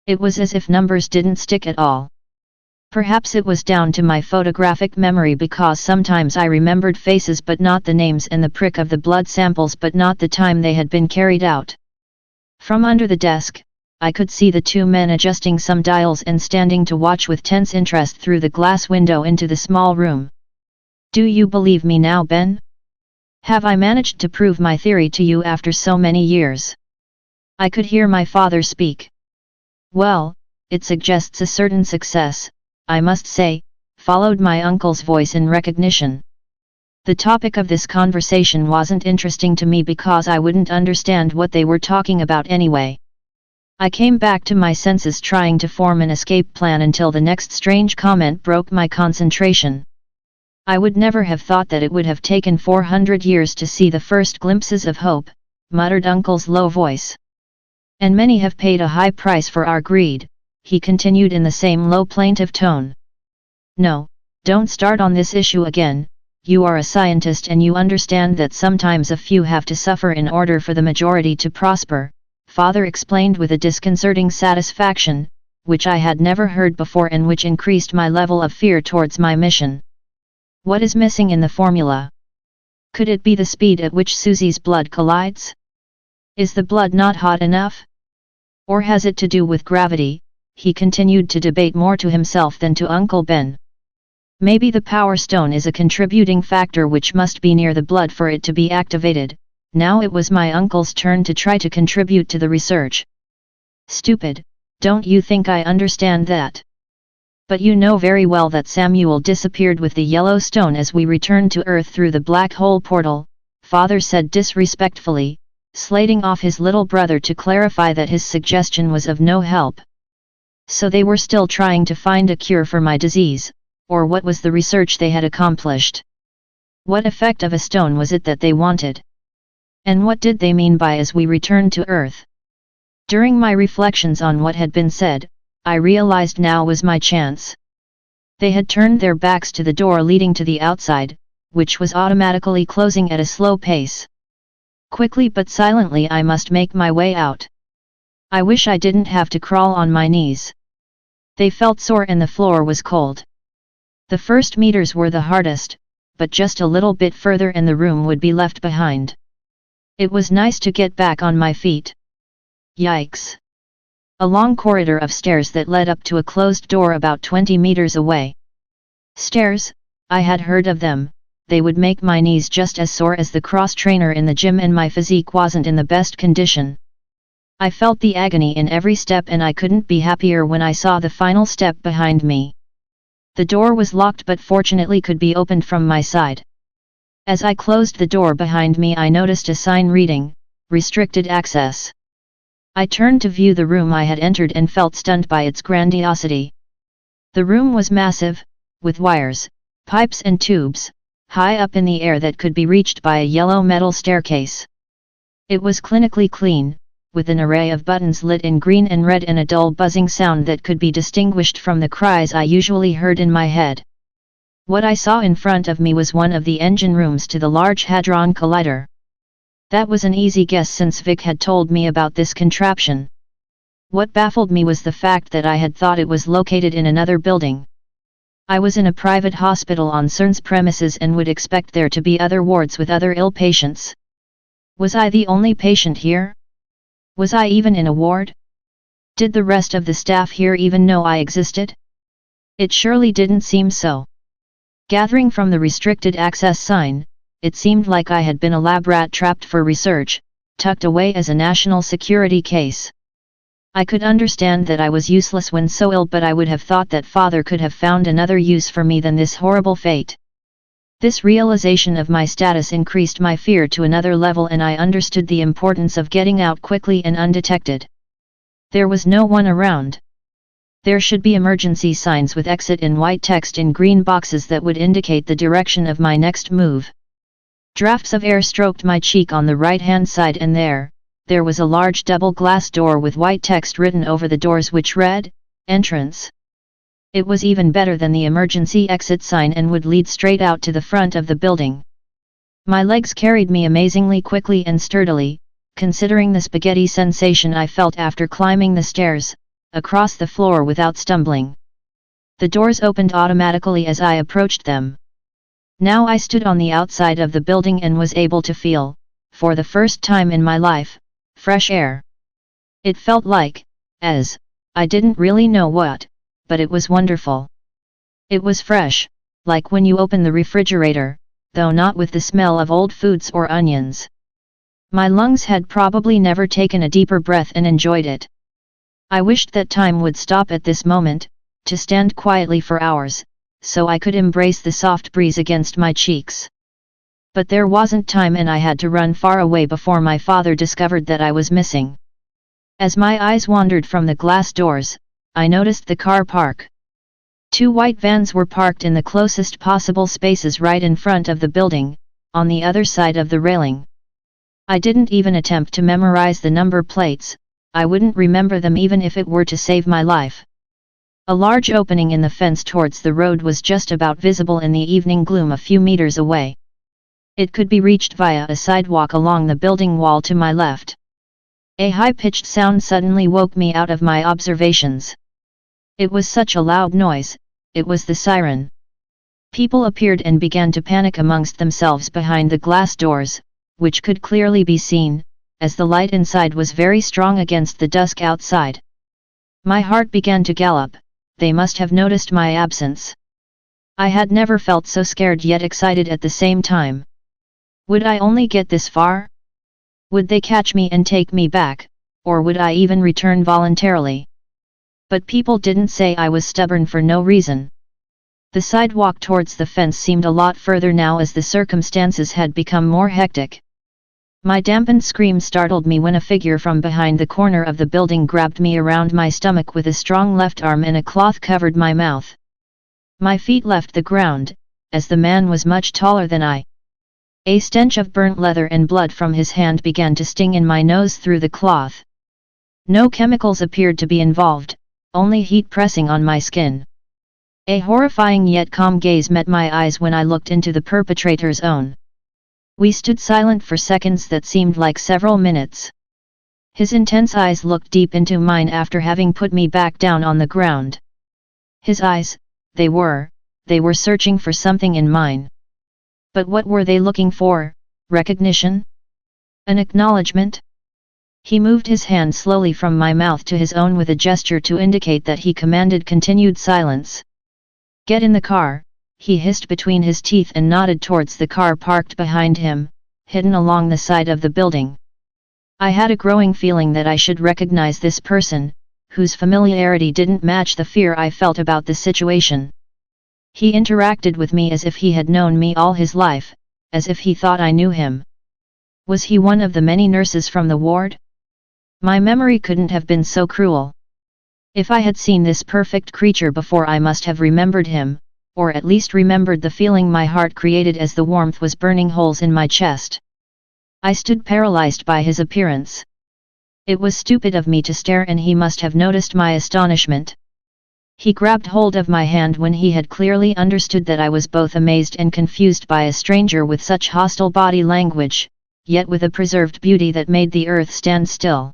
It was as if numbers didn't stick at all. Perhaps it was down to my photographic memory, because sometimes I remembered faces but not the names, and the prick of the blood samples but not the time they had been carried out. From under the desk, I could see the two men adjusting some dials and standing to watch with tense interest through the glass window into the small room. Do you believe me now, Ben? Have I managed to prove my theory to you after so many years? I could hear my father speak. Well, it suggests a certain success, I must say, followed my uncle's voice in recognition. The topic of this conversation wasn't interesting to me because I wouldn't understand what they were talking about anyway. I came back to my senses, trying to form an escape plan, until the next strange comment broke my concentration. I would never have thought that it would have taken 400 years to see the first glimpses of hope, muttered Uncle's low voice. And many have paid a high price for our greed, he continued in the same low, plaintive tone. No, don't start on this issue again. You are a scientist and you understand that sometimes a few have to suffer in order for the majority to prosper, Father explained with a disconcerting satisfaction, which I had never heard before and which increased my level of fear towards my mission. What is missing in the formula? Could it be the speed at which Susie's blood collides? Is the blood not hot enough? Or has it to do with gravity? He continued to debate, more to himself than to Uncle Ben. Maybe the power stone is a contributing factor which must be near the blood for it to be activated. Now it was my uncle's turn to try to contribute to the research. Stupid, don't you think I understand that? But you know very well that Samuel disappeared with the yellow stone as we returned to Earth through the black hole portal, Father said disrespectfully, slating off his little brother to clarify that his suggestion was of no help. So they were still trying to find a cure for my disease, or what was the research they had accomplished? What effect of a stone was it that they wanted? And what did they mean by as we returned to Earth? During my reflections on what had been said, I realized now was my chance. They had turned their backs to the door leading to the outside, which was automatically closing at a slow pace. Quickly but silently I must make my way out. I wish I didn't have to crawl on my knees. They felt sore and the floor was cold. The first meters were the hardest, but just a little bit further and the room would be left behind. It was nice to get back on my feet. Yikes! A long corridor of stairs that led up to a closed door about 20 meters away. Stairs, I had heard of them. They would make my knees just as sore as the cross-trainer in the gym, and my physique wasn't in the best condition. I felt the agony in every step, and I couldn't be happier when I saw the final step behind me. The door was locked but fortunately could be opened from my side. As I closed the door behind me I noticed a sign reading, "Restricted Access." I turned to view the room I had entered and felt stunned by its grandiosity. The room was massive, with wires, pipes and tubes, high up in the air that could be reached by a yellow metal staircase. It was clinically clean, with an array of buttons lit in green and red and a dull buzzing sound that could be distinguished from the cries I usually heard in my head. What I saw in front of me was one of the engine rooms to the Large Hadron Collider. That was an easy guess since Vic had told me about this contraption. What baffled me was the fact that I had thought it was located in another building. I was in a private hospital on CERN's premises and would expect there to be other wards with other ill patients. Was I the only patient here? Was I even in a ward? Did the rest of the staff here even know I existed? It surely didn't seem so. Gathering from the restricted access sign, it seemed like I had been a lab rat trapped for research, tucked away as a national security case. I could understand that I was useless when so ill, but I would have thought that Father could have found another use for me than this horrible fate. This realization of my status increased my fear to another level, and I understood the importance of getting out quickly and undetected. There was no one around. There should be emergency signs with exit in white text in green boxes that would indicate the direction of my next move. Drafts of air stroked my cheek on the right-hand side, and there was a large double glass door with white text written over the doors which read, "Entrance." It was even better than the emergency exit sign and would lead straight out to the front of the building. My legs carried me amazingly quickly and sturdily, considering the spaghetti sensation I felt after climbing the stairs, across the floor without stumbling. The doors opened automatically as I approached them. Now I stood on the outside of the building and was able to feel, for the first time in my life, fresh air. It felt like, I didn't really know what, but it was wonderful. It was fresh, like when you open the refrigerator, though not with the smell of old foods or onions. My lungs had probably never taken a deeper breath and enjoyed it. I wished that time would stop at this moment, to stand quietly for hours, so I could embrace the soft breeze against my cheeks. But there wasn't time, and I had to run far away before my father discovered that I was missing. As my eyes wandered from the glass doors, I noticed the car park. 2 white vans were parked in the closest possible spaces right in front of the building, on the other side of the railing. I didn't even attempt to memorize the number plates. I wouldn't remember them even if it were to save my life. A large opening in the fence towards the road was just about visible in the evening gloom a few meters away. It could be reached via a sidewalk along the building wall to my left. A high-pitched sound suddenly woke me out of my observations. It was such a loud noise, it was the siren. People appeared and began to panic amongst themselves behind the glass doors, which could clearly be seen, as the light inside was very strong against the dusk outside. My heart began to gallop. They must have noticed my absence. I had never felt so scared yet excited at the same time. Would I only get this far? Would they catch me and take me back, or would I even return voluntarily? But people didn't say I was stubborn for no reason. The sidewalk towards the fence seemed a lot further now as the circumstances had become more hectic. My dampened scream startled me when a figure from behind the corner of the building grabbed me around my stomach with a strong left arm and a cloth covered my mouth. My feet left the ground, as the man was much taller than I. A stench of burnt leather and blood from his hand began to sting in my nose through the cloth. No chemicals appeared to be involved, only heat pressing on my skin. A horrifying yet calm gaze met my eyes when I looked into the perpetrator's own. We stood silent for seconds that seemed like several minutes. His intense eyes looked deep into mine after having put me back down on the ground. His eyes, they were searching for something in mine. But what were they looking for? Recognition? An acknowledgement? He moved his hand slowly from my mouth to his own with a gesture to indicate that he commanded continued silence. "Get in the car," he hissed between his teeth and nodded towards the car parked behind him, hidden along the side of the building. I had a growing feeling that I should recognize this person, whose familiarity didn't match the fear I felt about the situation. He interacted with me as if he had known me all his life, as if he thought I knew him. Was he one of the many nurses from the ward? My memory couldn't have been so cruel. If I had seen this perfect creature before, I must have remembered him, or at least remembered the feeling my heart created as the warmth was burning holes in my chest. I stood paralyzed by his appearance. It was stupid of me to stare, and he must have noticed my astonishment. He grabbed hold of my hand when he had clearly understood that I was both amazed and confused by a stranger with such hostile body language, yet with a preserved beauty that made the earth stand still.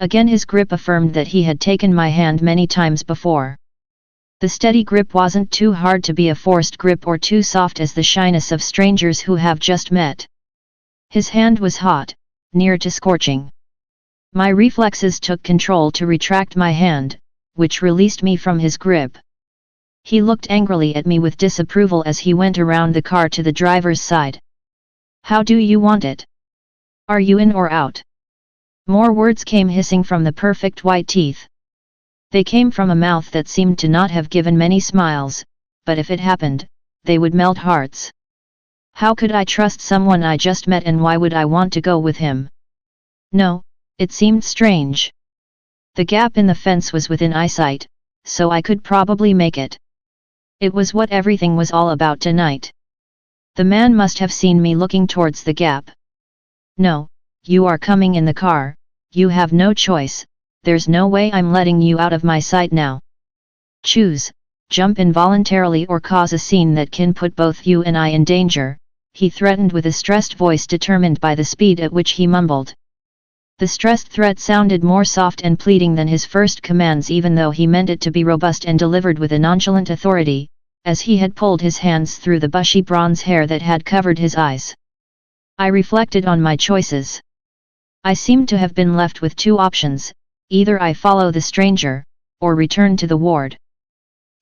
Again his grip affirmed that he had taken my hand many times before. The steady grip wasn't too hard to be a forced grip or too soft as the shyness of strangers who have just met. His hand was hot, near to scorching. My reflexes took control to retract my hand, which released me from his grip. He looked angrily at me with disapproval as he went around the car to the driver's side. "How do you want it? Are you in or out?" More words came hissing from the perfect white teeth. They came from a mouth that seemed to not have given many smiles, but if it happened, they would melt hearts. How could I trust someone I just met, and why would I want to go with him? No, it seemed strange. The gap in the fence was within eyesight, so I could probably make it. It was what everything was all about tonight. The man must have seen me looking towards the gap. "No, you are coming in the car, you have no choice, there's no way I'm letting you out of my sight now. Choose, jump involuntarily or cause a scene that can put both you and I in danger," he threatened with a stressed voice determined by the speed at which he mumbled. The stressed threat sounded more soft and pleading than his first commands, even though he meant it to be robust and delivered with a nonchalant authority, as he had pulled his hands through the bushy bronze hair that had covered his eyes. I reflected on my choices. I seemed to have been left with two options: either I follow the stranger, or return to the ward.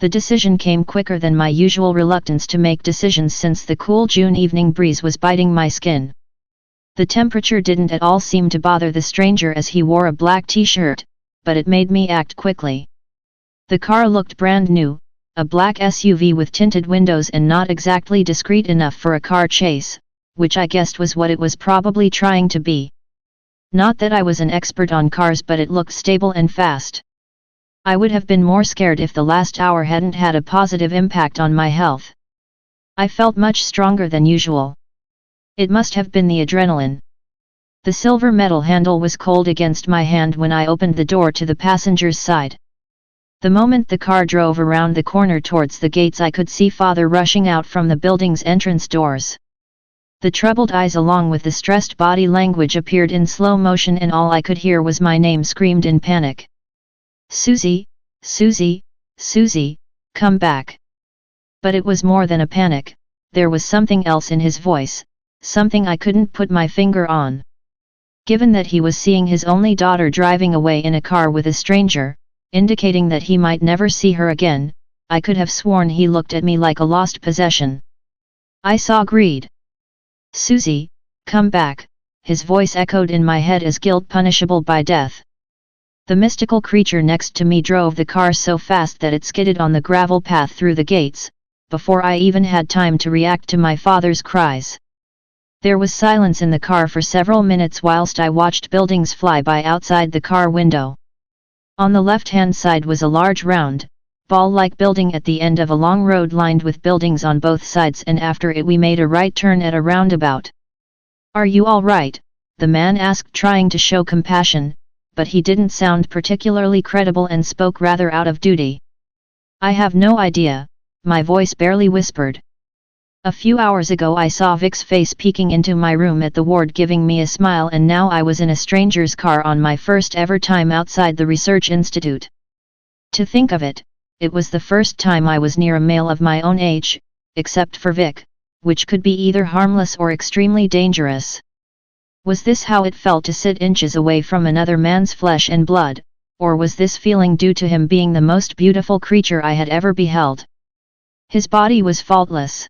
The decision came quicker than my usual reluctance to make decisions, since the cool June evening breeze was biting my skin. The temperature didn't at all seem to bother the stranger as he wore a black t-shirt, but it made me act quickly. The car looked brand new, a black SUV with tinted windows and not exactly discreet enough for a car chase, which I guessed was what it was probably trying to be. Not that I was an expert on cars, but it looked stable and fast. I would have been more scared if the last hour hadn't had a positive impact on my health. I felt much stronger than usual. It must have been the adrenaline. The silver metal handle was cold against my hand when I opened the door to the passenger's side. The moment the car drove around the corner towards the gates, I could see Father rushing out from the building's entrance doors. The troubled eyes along with the stressed body language appeared in slow motion, and all I could hear was my name screamed in panic. "Susie, Susie, Susie, come back." But it was more than a panic, there was something else in his voice, something I couldn't put my finger on. Given that he was seeing his only daughter driving away in a car with a stranger, indicating that he might never see her again, I could have sworn he looked at me like a lost possession. I saw greed. "Susie, come back," his voice echoed in my head as guilt punishable by death. The mystical creature next to me drove the car so fast that it skidded on the gravel path through the gates, before I even had time to react to my father's cries. There was silence in the car for several minutes whilst I watched buildings fly by outside the car window. On the left-hand side was a large round, ball-like building at the end of a long road lined with buildings on both sides, and after it we made a right turn at a roundabout. "Are you all right?" the man asked, trying to show compassion, but he didn't sound particularly credible and spoke rather out of duty. "I have no idea," my voice barely whispered. "A few hours ago I saw Vic's face peeking into my room at the ward giving me a smile, and now I was in a stranger's car on my first ever time outside the research institute. To think of it, it was the first time I was near a male of my own age, except for Vic, which could be either harmless or extremely dangerous. Was this how it felt to sit inches away from another man's flesh and blood, or was this feeling due to him being the most beautiful creature I had ever beheld? His body was faultless.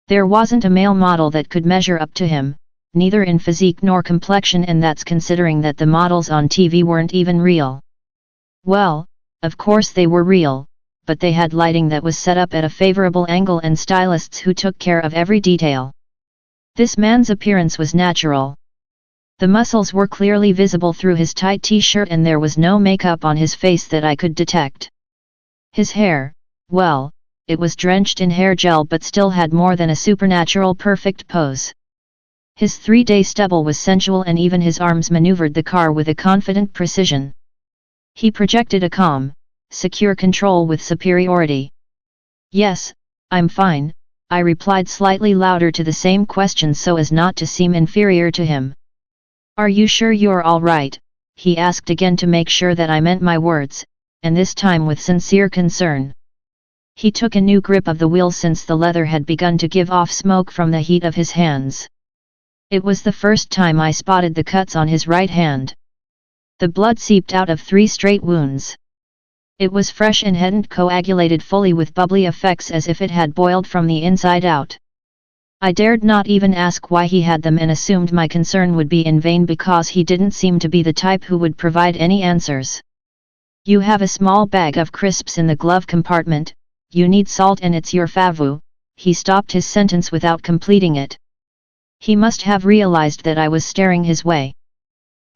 There wasn't a male model that could measure up to him, neither in physique nor complexion, and that's considering that the models on TV weren't even real. Well, of course they were real, but they had lighting that was set up at a favorable angle and stylists who took care of every detail. This man's appearance was natural. The muscles were clearly visible through his tight t-shirt, and there was no makeup on his face that I could detect. His hair, well, it was drenched in hair gel but still had more than a supernatural perfect pose. His 3-day stubble was sensual and even his arms maneuvered the car with a confident precision. He projected a calm, secure control with superiority. "Yes, I'm fine," I replied slightly louder to the same question so as not to seem inferior to him. "Are you sure you're all right?" he asked again to make sure that I meant my words, and this time with sincere concern. He took a new grip of the wheel since the leather had begun to give off smoke from the heat of his hands. It was the first time I spotted the cuts on his right hand. The blood seeped out of 3 straight wounds. It was fresh and hadn't coagulated fully with bubbly effects as if it had boiled from the inside out. I dared not even ask why he had them and assumed my concern would be in vain because he didn't seem to be the type who would provide any answers. "You have a small bag of crisps in the glove compartment, you need salt and it's your favu." He stopped his sentence without completing it. He must have realized that I was staring his way.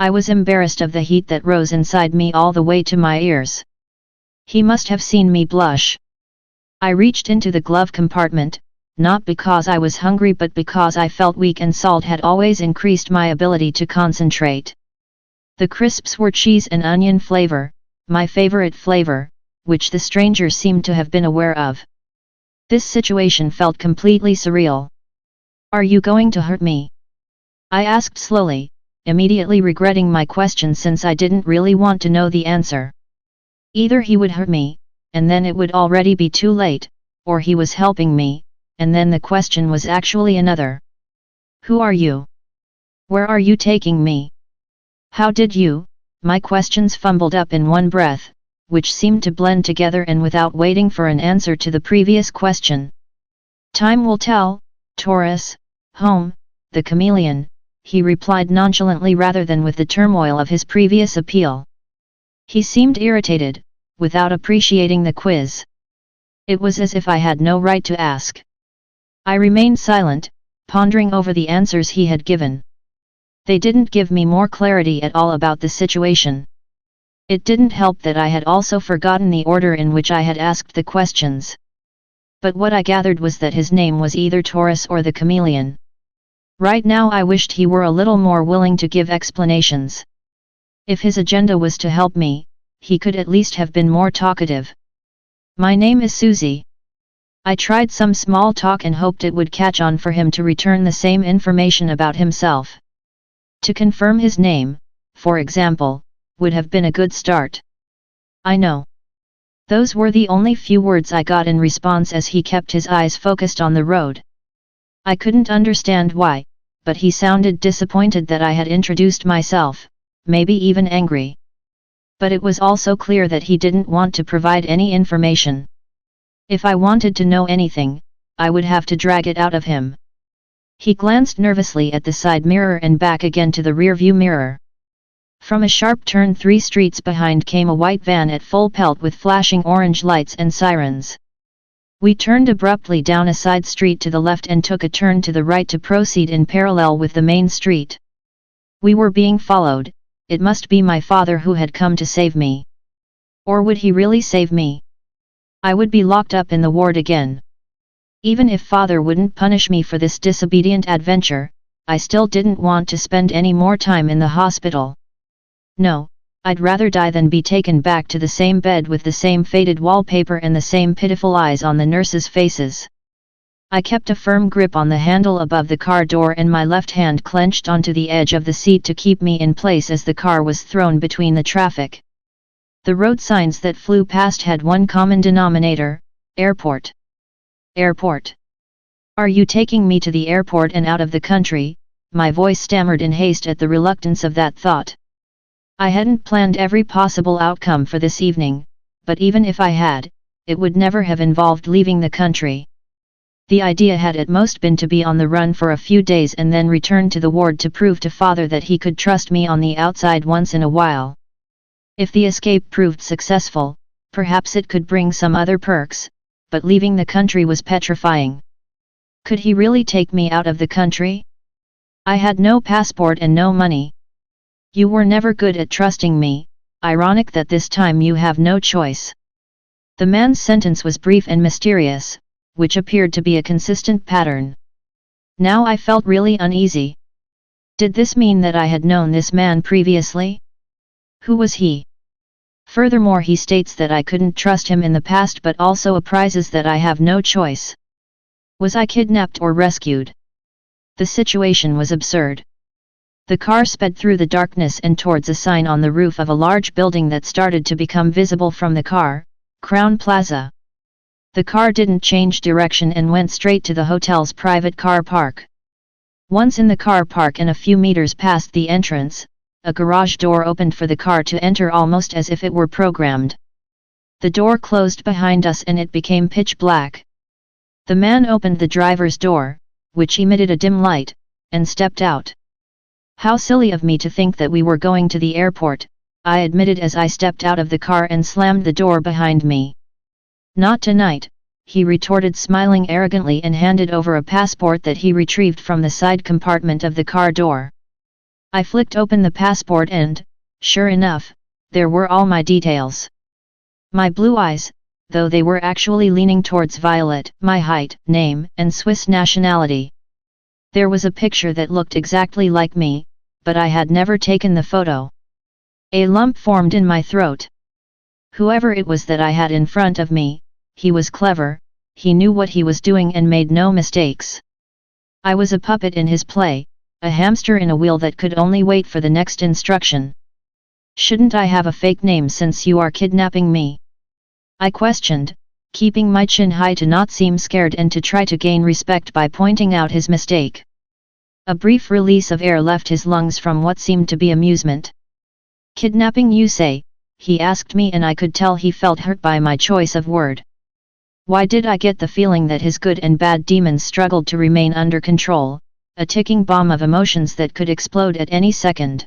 I was embarrassed of the heat that rose inside me all the way to my ears. He must have seen me blush. I reached into the glove compartment, not because I was hungry but because I felt weak and salt had always increased my ability to concentrate. The crisps were cheese and onion flavor, my favorite flavor, which the stranger seemed to have been aware of. This situation felt completely surreal. "Are you going to hurt me?" I asked slowly, immediately regretting my question since I didn't really want to know the answer. Either he would hurt me, and then it would already be too late, or he was helping me, and then the question was actually another. "Who are you? Where are you taking me? How did you?" My questions fumbled up in one breath, which seemed to blend together and without waiting for an answer to the previous question. "Time will tell, Taurus, home, the chameleon," he replied nonchalantly rather than with the turmoil of his previous appeal. He seemed irritated, without appreciating the quiz. It was as if I had no right to ask. I remained silent, pondering over the answers he had given. They didn't give me more clarity at all about the situation. It didn't help that I had also forgotten the order in which I had asked the questions. But what I gathered was that his name was either Taurus or the chameleon. Right now I wished he were a little more willing to give explanations. If his agenda was to help me, he could at least have been more talkative. "My name is Susie." I tried some small talk and hoped it would catch on for him to return the same information about himself. To confirm his name, for example, would have been a good start. "I know." Those were the only few words I got in response as he kept his eyes focused on the road. I couldn't understand why, but he sounded disappointed that I had introduced myself, maybe even angry. But it was also clear that he didn't want to provide any information. If I wanted to know anything, I would have to drag it out of him. He glanced nervously at the side mirror and back again to the rearview mirror. From a sharp turn 3 streets behind came a white van at full pelt with flashing orange lights and sirens. We turned abruptly down a side street to the left and took a turn to the right to proceed in parallel with the main street. We were being followed. It must be my father who had come to save me. Or would he really save me? I would be locked up in the ward again. Even if father wouldn't punish me for this disobedient adventure, I still didn't want to spend any more time in the hospital. No, I'd rather die than be taken back to the same bed with the same faded wallpaper and the same pitiful eyes on the nurses' faces. I kept a firm grip on the handle above the car door and my left hand clenched onto the edge of the seat to keep me in place as the car was thrown between the traffic. The road signs that flew past had one common denominator: airport. Airport. "Are you taking me to the airport and out of the country?" My voice stammered in haste at the reluctance of that thought. I hadn't planned every possible outcome for this evening, but even if I had, it would never have involved leaving the country. The idea had at most been to be on the run for a few days and then return to the ward to prove to father that he could trust me on the outside once in a while. If the escape proved successful, perhaps it could bring some other perks, but leaving the country was petrifying. Could he really take me out of the country? I had no passport and no money. "You were never good at trusting me, ironic that this time you have no choice." The man's sentence was brief and mysterious, which appeared to be a consistent pattern. Now I felt really uneasy. Did this mean that I had known this man previously? Who was he? Furthermore, he states that I couldn't trust him in the past, but also apprises that I have no choice. Was I kidnapped or rescued? The situation was absurd. The car sped through the darkness and towards a sign on the roof of a large building that started to become visible from the car, Crown Plaza. The car didn't change direction and went straight to the hotel's private car park. Once in the car park and a few meters past the entrance, a garage door opened for the car to enter almost as if it were programmed. The door closed behind us and it became pitch black. The man opened the driver's door, which emitted a dim light, and stepped out. How silly of me to think that we were going to the airport, I admitted as I stepped out of the car and slammed the door behind me. Not tonight, he retorted, smiling arrogantly, and handed over a passport that he retrieved from the side compartment of the car door. I flicked open the passport and, sure enough, there were all my details. My blue eyes, though they were actually leaning towards violet, my height, name, and Swiss nationality. There was a picture that looked exactly like me, but I had never taken the photo. A lump formed in my throat. Whoever it was that I had in front of me, he was clever, he knew what he was doing and made no mistakes. I was a puppet in his play, a hamster in a wheel that could only wait for the next instruction. Shouldn't I have a fake name since you are kidnapping me? I questioned, keeping my chin high to not seem scared and to try to gain respect by pointing out his mistake. A brief release of air left his lungs from what seemed to be amusement. Kidnapping, you say? He asked me, and I could tell he felt hurt by my choice of word. Why did I get the feeling that his good and bad demons struggled to remain under control, a ticking bomb of emotions that could explode at any second?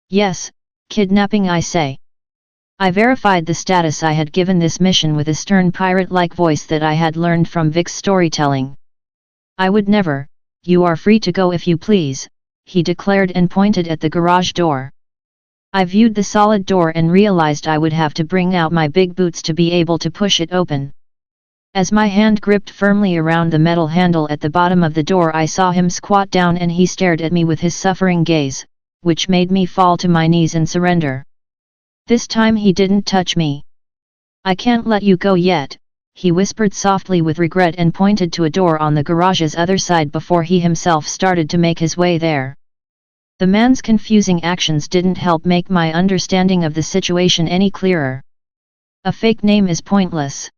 Yes, kidnapping, I say. I verified the status I had given this mission with a stern pirate-like voice that I had learned from Vic's storytelling. I would never. You are free to go if you please, he declared and pointed at the garage door. I viewed the solid door and realized I would have to bring out my big boots to be able to push it open. As my hand gripped firmly around the metal handle at the bottom of the door, I saw him squat down and he stared at me with his suffering gaze, which made me fall to my knees and surrender. This time he didn't touch me. I can't let you go yet, he whispered softly with regret and pointed to a door on the garage's other side before he himself started to make his way there. The man's confusing actions didn't help make my understanding of the situation any clearer. A fake name is pointless.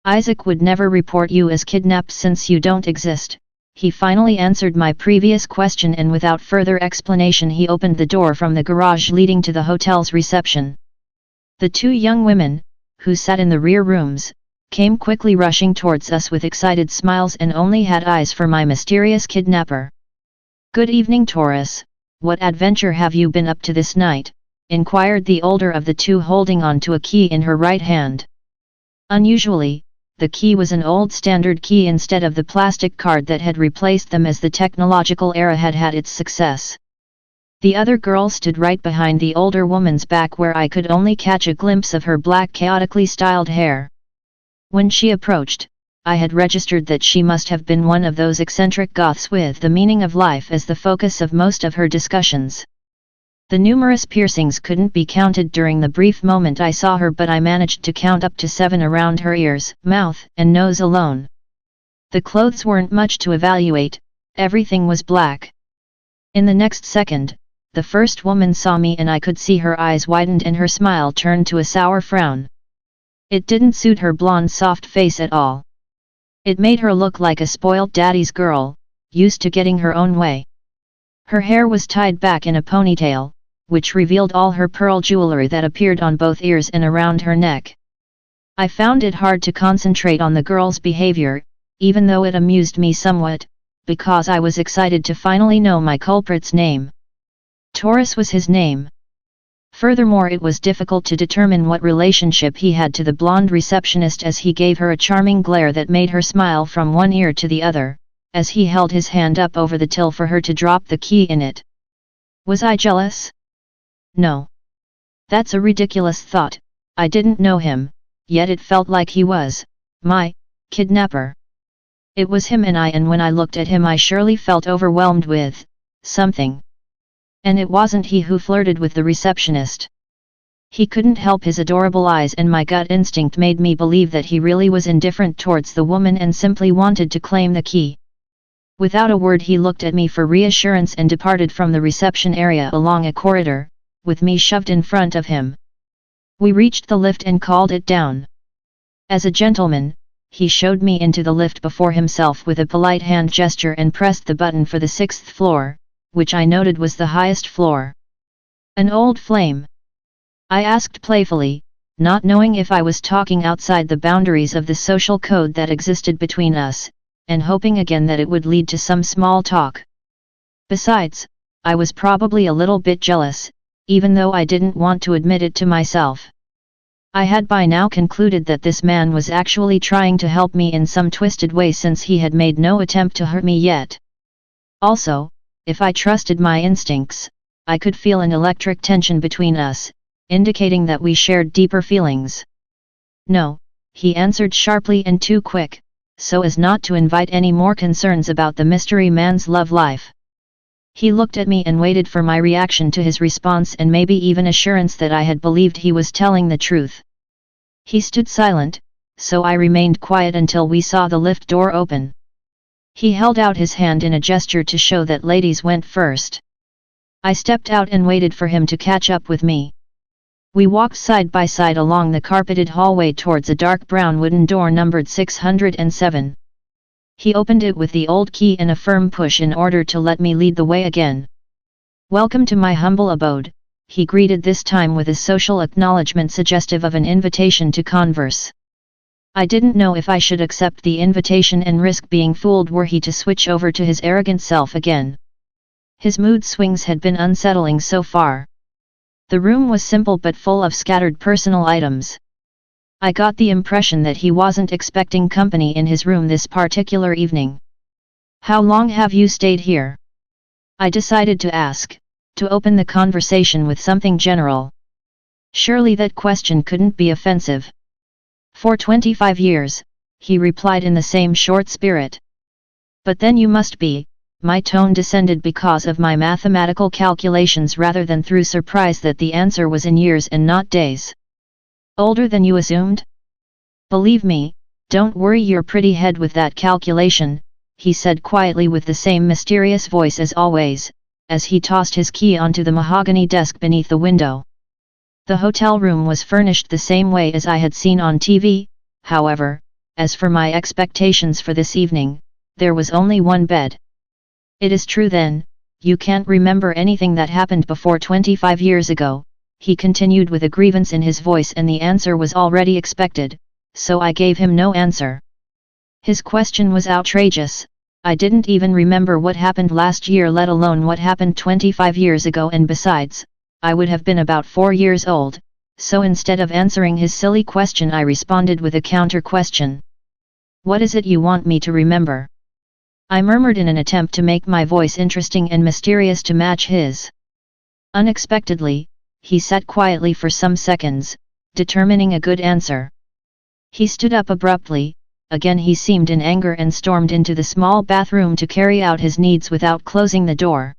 Isaac would never report you as kidnapped since you don't exist. He finally answered my previous question, and without further explanation he opened the door from the garage leading to the hotel's reception. The two young women, who sat in the rear rooms, came quickly rushing towards us with excited smiles and only had eyes for my mysterious kidnapper. Good evening, Taurus. What adventure have you been up to this night? Inquired the older of the two, holding on to a key in her right hand. Unusually, the key was an old standard key instead of the plastic card that had replaced them as the technological era had had its success. The other girl stood right behind the older woman's back, where I could only catch a glimpse of her black, chaotically styled hair. When she approached, I had registered that she must have been one of those eccentric goths with the meaning of life as the focus of most of her discussions. The numerous piercings couldn't be counted during the brief moment I saw her, but I managed to count up to 7 around her ears, mouth, and nose alone. The clothes weren't much to evaluate, everything was black. In the next second, the first woman saw me and I could see her eyes widened and her smile turned to a sour frown. It didn't suit her blonde soft face at all. It made her look like a spoiled daddy's girl, used to getting her own way. Her hair was tied back in a ponytail, which revealed all her pearl jewelry that appeared on both ears and around her neck. I found it hard to concentrate on the girl's behavior, even though it amused me somewhat, because I was excited to finally know my culprit's name. Taurus was his name. Furthermore, it was difficult to determine what relationship he had to the blonde receptionist, as he gave her a charming glare that made her smile from one ear to the other, as he held his hand up over the till for her to drop the key in it. Was I jealous? No. That's a ridiculous thought. I didn't know him, yet it felt like he was my kidnapper. It was him and when I looked at him I surely felt overwhelmed with something. And it wasn't he who flirted with the receptionist. He couldn't help his adorable eyes, and my gut instinct made me believe that he really was indifferent towards the woman and simply wanted to claim the key. Without a word he looked at me for reassurance and departed from the reception area along a corridor, with me shoved in front of him. We reached the lift and called it down. As a gentleman, he showed me into the lift before himself with a polite hand gesture and pressed the button for the 6th floor, which I noted was the highest floor. An old flame? I asked playfully, not knowing if I was talking outside the boundaries of the social code that existed between us, and hoping again that it would lead to some small talk. Besides, I was probably a little bit jealous, even though I didn't want to admit it to myself. I had by now concluded that this man was actually trying to help me in some twisted way, since he had made no attempt to hurt me yet. Also, if I trusted my instincts, I could feel an electric tension between us, indicating that we shared deeper feelings. No, he answered sharply and too quick, so as not to invite any more concerns about the mystery man's love life. He looked at me and waited for my reaction to his response, and maybe even assurance that I had believed he was telling the truth. He stood silent, so I remained quiet until we saw the lift door open. He held out his hand in a gesture to show that ladies went first. I stepped out and waited for him to catch up with me. We walked side by side along the carpeted hallway towards a dark brown wooden door numbered 607. He opened it with the old key and a firm push in order to let me lead the way again. "Welcome to my humble abode," he greeted, this time with a social acknowledgement suggestive of an invitation to converse. I didn't know if I should accept the invitation and risk being fooled were he to switch over to his arrogant self again. His mood swings had been unsettling so far. The room was simple but full of scattered personal items. I got the impression that he wasn't expecting company in his room this particular evening. "How long have you stayed here?" I decided to ask, to open the conversation with something general. Surely that question couldn't be offensive. "For 25 years, he replied in the same short spirit. "But then you must be," my tone descended because of my mathematical calculations rather than through surprise that the answer was in years and not days. "Older than you assumed?" "Believe me, don't worry your pretty head with that calculation," he said quietly with the same mysterious voice as always, as he tossed his key onto the mahogany desk beneath the window. The hotel room was furnished the same way as I had seen on TV, however, as for my expectations for this evening, there was only one bed. "It is true then, you can't remember anything that happened before 25 years ago, he continued with a grievance in his voice, and the answer was already expected, so I gave him no answer. His question was outrageous. I didn't even remember what happened last year, let alone what happened 25 years ago, and besides, I would have been about 4 years old, so instead of answering his silly question I responded with a counter-question. "What is it you want me to remember?" I murmured in an attempt to make my voice interesting and mysterious to match his. Unexpectedly, he sat quietly for some seconds, determining a good answer. He stood up abruptly, again he seemed in anger, and stormed into the small bathroom to carry out his needs without closing the door.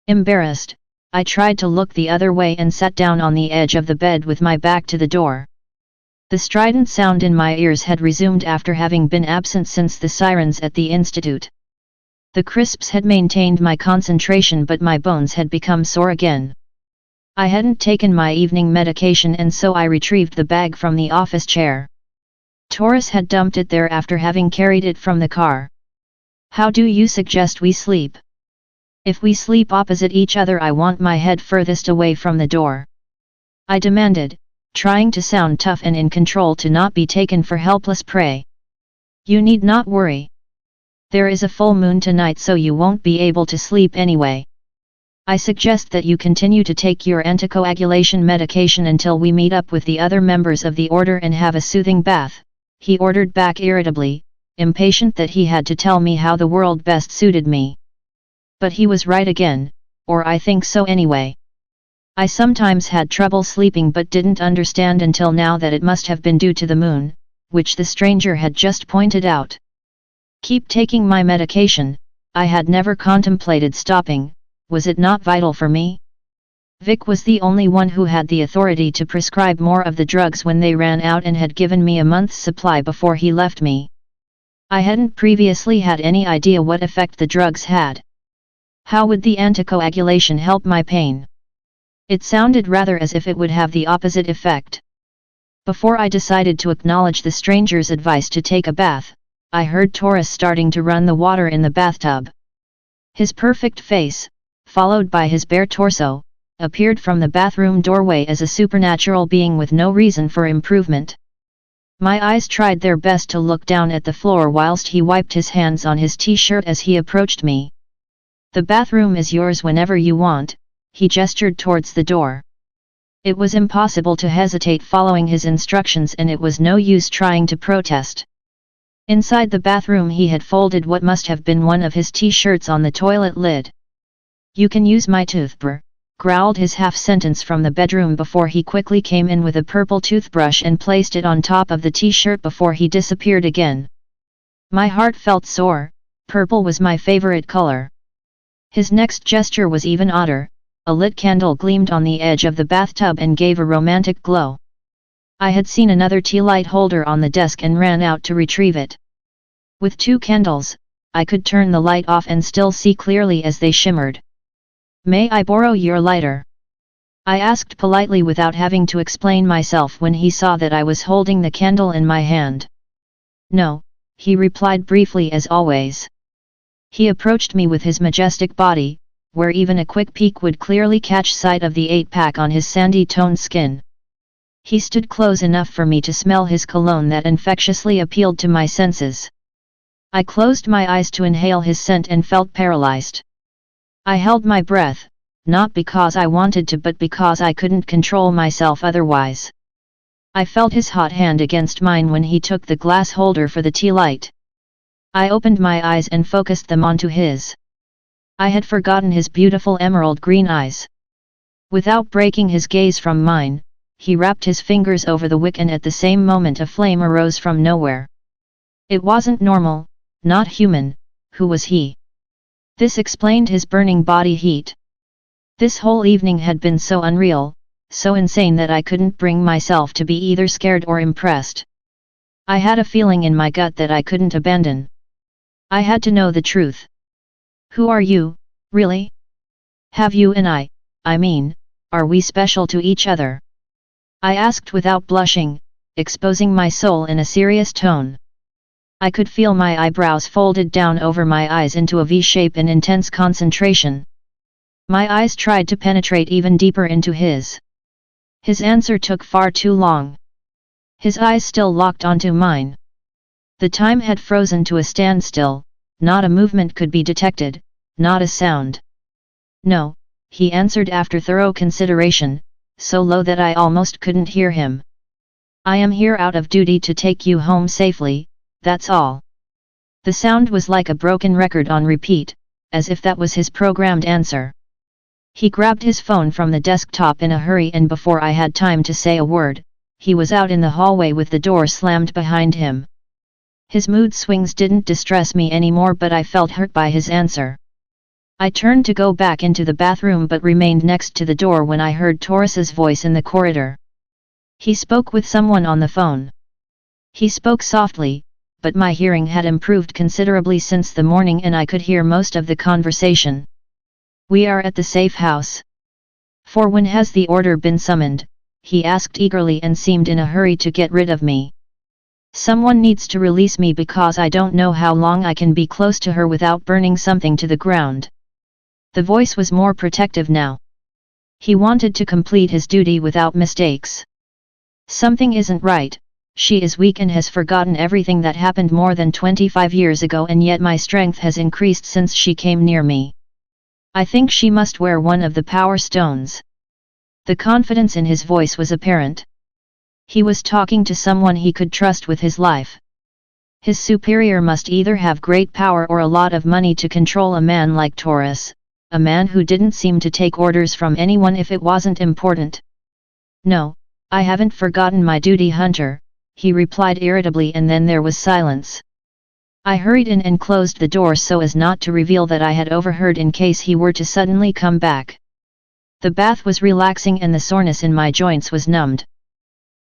Embarrassed, I tried to look the other way and sat down on the edge of the bed with my back to the door. The strident sound in my ears had resumed after having been absent since the sirens at the institute. The crisps had maintained my concentration, but my bones had become sore again. I hadn't taken my evening medication, and so I retrieved the bag from the office chair. Taurus had dumped it there after having carried it from the car. "How do you suggest we sleep?" "If we sleep opposite each other, I want my head furthest away from the door," I demanded, trying to sound tough and in control to not be taken for helpless prey. "You need not worry. There is a full moon tonight, so you won't be able to sleep anyway. I suggest that you continue to take your anticoagulation medication until we meet up with the other members of the order and have a soothing bath," he ordered back irritably, impatient that he had to tell me how the world best suited me. But he was right again, or I think so anyway. I sometimes had trouble sleeping but didn't understand until now that it must have been due to the moon, which the stranger had just pointed out. Keep taking my medication. I had never contemplated stopping, was it not vital for me? Vic was the only one who had the authority to prescribe more of the drugs when they ran out and had given me a month's supply before he left me. I hadn't previously had any idea what effect the drugs had. How would the anticoagulation help my pain? It sounded rather as if it would have the opposite effect. Before I decided to acknowledge the stranger's advice to take a bath, I heard Taurus starting to run the water in the bathtub. His perfect face, followed by his bare torso, appeared from the bathroom doorway as a supernatural being with no reason for improvement. My eyes tried their best to look down at the floor whilst he wiped his hands on his t-shirt as he approached me. "The bathroom is yours whenever you want," he gestured towards the door. It was impossible to hesitate following his instructions, and it was no use trying to protest. Inside the bathroom he had folded what must have been one of his t-shirts on the toilet lid. "You can use my toothbrush," growled his half-sentence from the bedroom before he quickly came in with a purple toothbrush and placed it on top of the t-shirt before he disappeared again. My heart felt sore. Purple was my favorite color. His next gesture was even odder. A lit candle gleamed on the edge of the bathtub and gave a romantic glow. I had seen another tea light holder on the desk and ran out to retrieve it. With 2 candles, I could turn the light off and still see clearly as they shimmered. "May I borrow your lighter?" I asked politely without having to explain myself when he saw that I was holding the candle in my hand. "No," he replied briefly as always. He approached me with his majestic body, where even a quick peek would clearly catch sight of the 8-pack on his sandy-toned skin. He stood close enough for me to smell his cologne that infectiously appealed to my senses. I closed my eyes to inhale his scent and felt paralyzed. I held my breath, not because I wanted to but because I couldn't control myself otherwise. I felt his hot hand against mine when he took the glass holder for the tea light. I opened my eyes and focused them onto his. I had forgotten his beautiful emerald green eyes. Without breaking his gaze from mine, he wrapped his fingers over the wick and at the same moment a flame arose from nowhere. It wasn't normal, not human. Who was he? This explained his burning body heat. This whole evening had been so unreal, so insane that I couldn't bring myself to be either scared or impressed. I had a feeling in my gut that I couldn't abandon. I had to know the truth. "Who are you, really? Have you and I mean, are we special to each other?" I asked without blushing, exposing my soul in a serious tone. I could feel my eyebrows folded down over my eyes into a V shape in intense concentration. My eyes tried to penetrate even deeper into his. His answer took far too long. His eyes still locked onto mine. The time had frozen to a standstill, not a movement could be detected, not a sound. "No," he answered after thorough consideration, so low that I almost couldn't hear him. "I am here out of duty to take you home safely, that's all." The sound was like a broken record on repeat, as if that was his programmed answer. He grabbed his phone from the desktop in a hurry and before I had time to say a word, he was out in the hallway with the door slammed behind him. His mood swings didn't distress me anymore but I felt hurt by his answer. I turned to go back into the bathroom but remained next to the door when I heard Taurus's voice in the corridor. He spoke with someone on the phone. He spoke softly, but my hearing had improved considerably since the morning and I could hear most of the conversation. "We are at the safe house. For when has the order been summoned?" he asked eagerly and seemed in a hurry to get rid of me. "Someone needs to release me because I don't know how long I can be close to her without burning something to the ground." The voice was more protective now. He wanted to complete his duty without mistakes. "Something isn't right. She is weak and has forgotten everything that happened more than 25 years ago and yet my strength has increased since she came near me. I think she must wear one of the power stones." The confidence in his voice was apparent. He was talking to someone he could trust with his life. His superior must either have great power or a lot of money to control a man like Taurus, a man who didn't seem to take orders from anyone if it wasn't important. "No, I haven't forgotten my duty, Hunter," he replied irritably, and then there was silence. I hurried in and closed the door so as not to reveal that I had overheard in case he were to suddenly come back. The bath was relaxing and the soreness in my joints was numbed.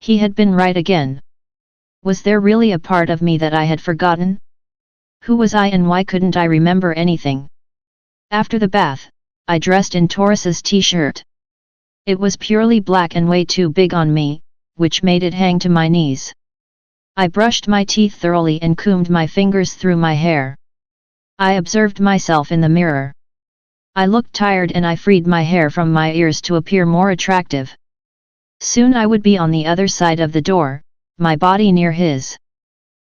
He had been right again. Was there really a part of me that I had forgotten? Who was I and why couldn't I remember anything? After the bath, I dressed in Taurus's t-shirt. It was purely black and way too big on me, which made it hang to my knees. I brushed my teeth thoroughly and combed my fingers through my hair. I observed myself in the mirror. I looked tired and I freed my hair from my ears to appear more attractive. Soon I would be on the other side of the door, my body near his.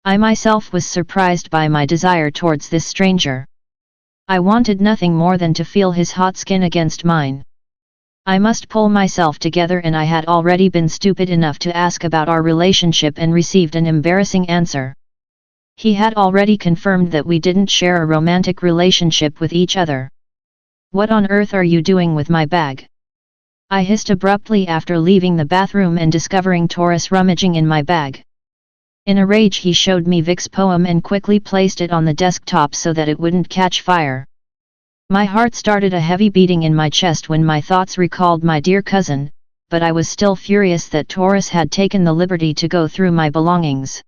I myself was surprised by my desire towards this stranger. I wanted nothing more than to feel his hot skin against mine. I must pull myself together, and I had already been stupid enough to ask about our relationship and received an embarrassing answer. He had already confirmed that we didn't share a romantic relationship with each other. "What on earth are you doing with my bag?" I hissed abruptly after leaving the bathroom and discovering Taurus rummaging in my bag. In a rage he showed me Vic's poem and quickly placed it on the desktop so that it wouldn't catch fire. My heart started a heavy beating in my chest when my thoughts recalled my dear cousin, but I was still furious that Taurus had taken the liberty to go through my belongings.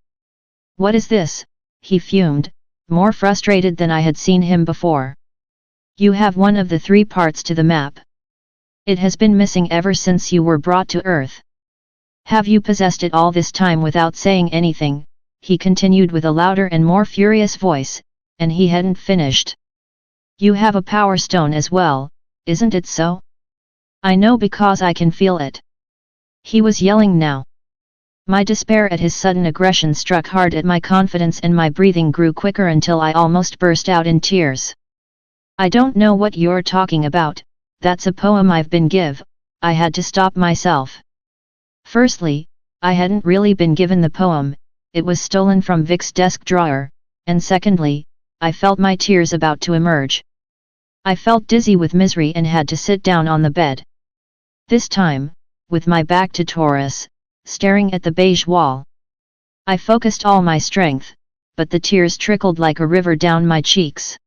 "What is this?" he fumed, more frustrated than I had seen him before. "You have one of the 3 parts to the map. It has been missing ever since you were brought to Earth. Have you possessed it all this time without saying anything?" he continued with a louder and more furious voice, and he hadn't finished. "You have a power stone as well, isn't it so?" "I know because I can feel it." He was yelling now. My despair at his sudden aggression struck hard at my confidence and my breathing grew quicker until I almost burst out in tears. "I don't know what you're talking about, that's a poem I've been given." I had to stop myself. Firstly, I hadn't really been given the poem, it was stolen from Vic's desk drawer, and secondly, I felt my tears about to emerge. I felt dizzy with misery and had to sit down on the bed. This time, with my back to Taurus, staring at the beige wall. I focused all my strength, but the tears trickled like a river down my cheeks.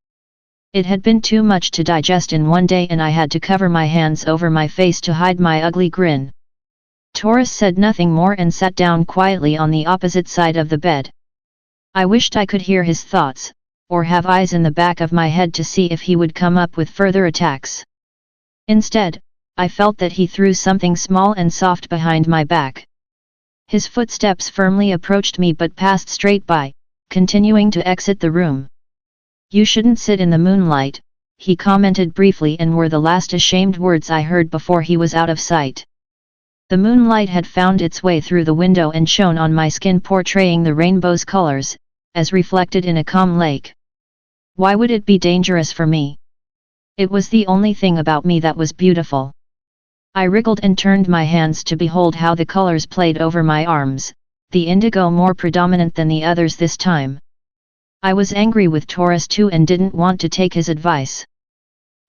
It had been too much to digest in one day and I had to cover my hands over my face to hide my ugly grin. Taurus said nothing more and sat down quietly on the opposite side of the bed. I wished I could hear his thoughts, or have eyes in the back of my head to see if he would come up with further attacks. Instead, I felt that he threw something small and soft behind my back. His footsteps firmly approached me but passed straight by, continuing to exit the room. "You shouldn't sit in the moonlight," he commented briefly, and were the last ashamed words I heard before he was out of sight. The moonlight had found its way through the window and shone on my skin, portraying the rainbow's colors, as reflected in a calm lake. Why would it be dangerous for me? It was the only thing about me that was beautiful. I wriggled and turned my hands to behold how the colors played over my arms, the indigo more predominant than the others this time. I was angry with Taurus too and didn't want to take his advice.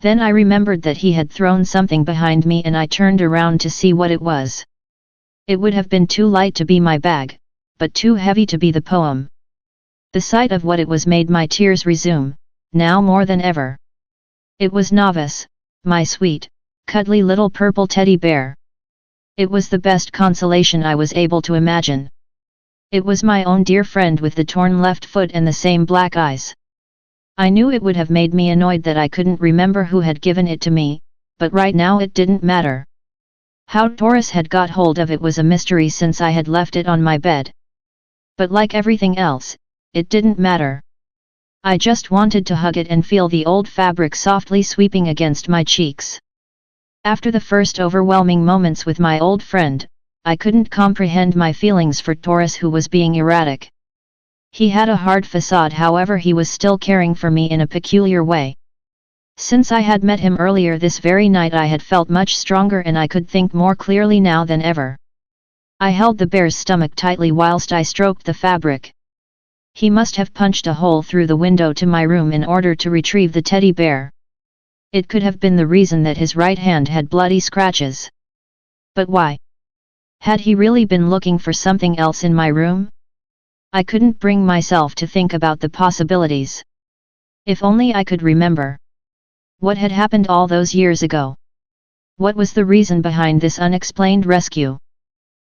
Then I remembered that he had thrown something behind me and I turned around to see what it was. It would have been too light to be my bag, but too heavy to be the poem. The sight of what it was made my tears resume, now more than ever. It was Novice, my sweet, cuddly little purple teddy bear. It was the best consolation I was able to imagine. It was my own dear friend with the torn left foot and the same black eyes. I knew it would have made me annoyed that I couldn't remember who had given it to me, but right now it didn't matter. How Taurus had got hold of it was a mystery since I had left it on my bed. But like everything else, it didn't matter. I just wanted to hug it and feel the old fabric softly sweeping against my cheeks. After the first overwhelming moments with my old friend, I couldn't comprehend my feelings for Taurus, who was being erratic. He had a hard facade, however he was still caring for me in a peculiar way. Since I had met him earlier this very night I had felt much stronger and I could think more clearly now than ever. I held the bear's stomach tightly whilst I stroked the fabric. He must have punched a hole through the window to my room in order to retrieve the teddy bear. It could have been the reason that his right hand had bloody scratches. But why? Had he really been looking for something else in my room? I couldn't bring myself to think about the possibilities. If only I could remember. What had happened all those years ago? What was the reason behind this unexplained rescue?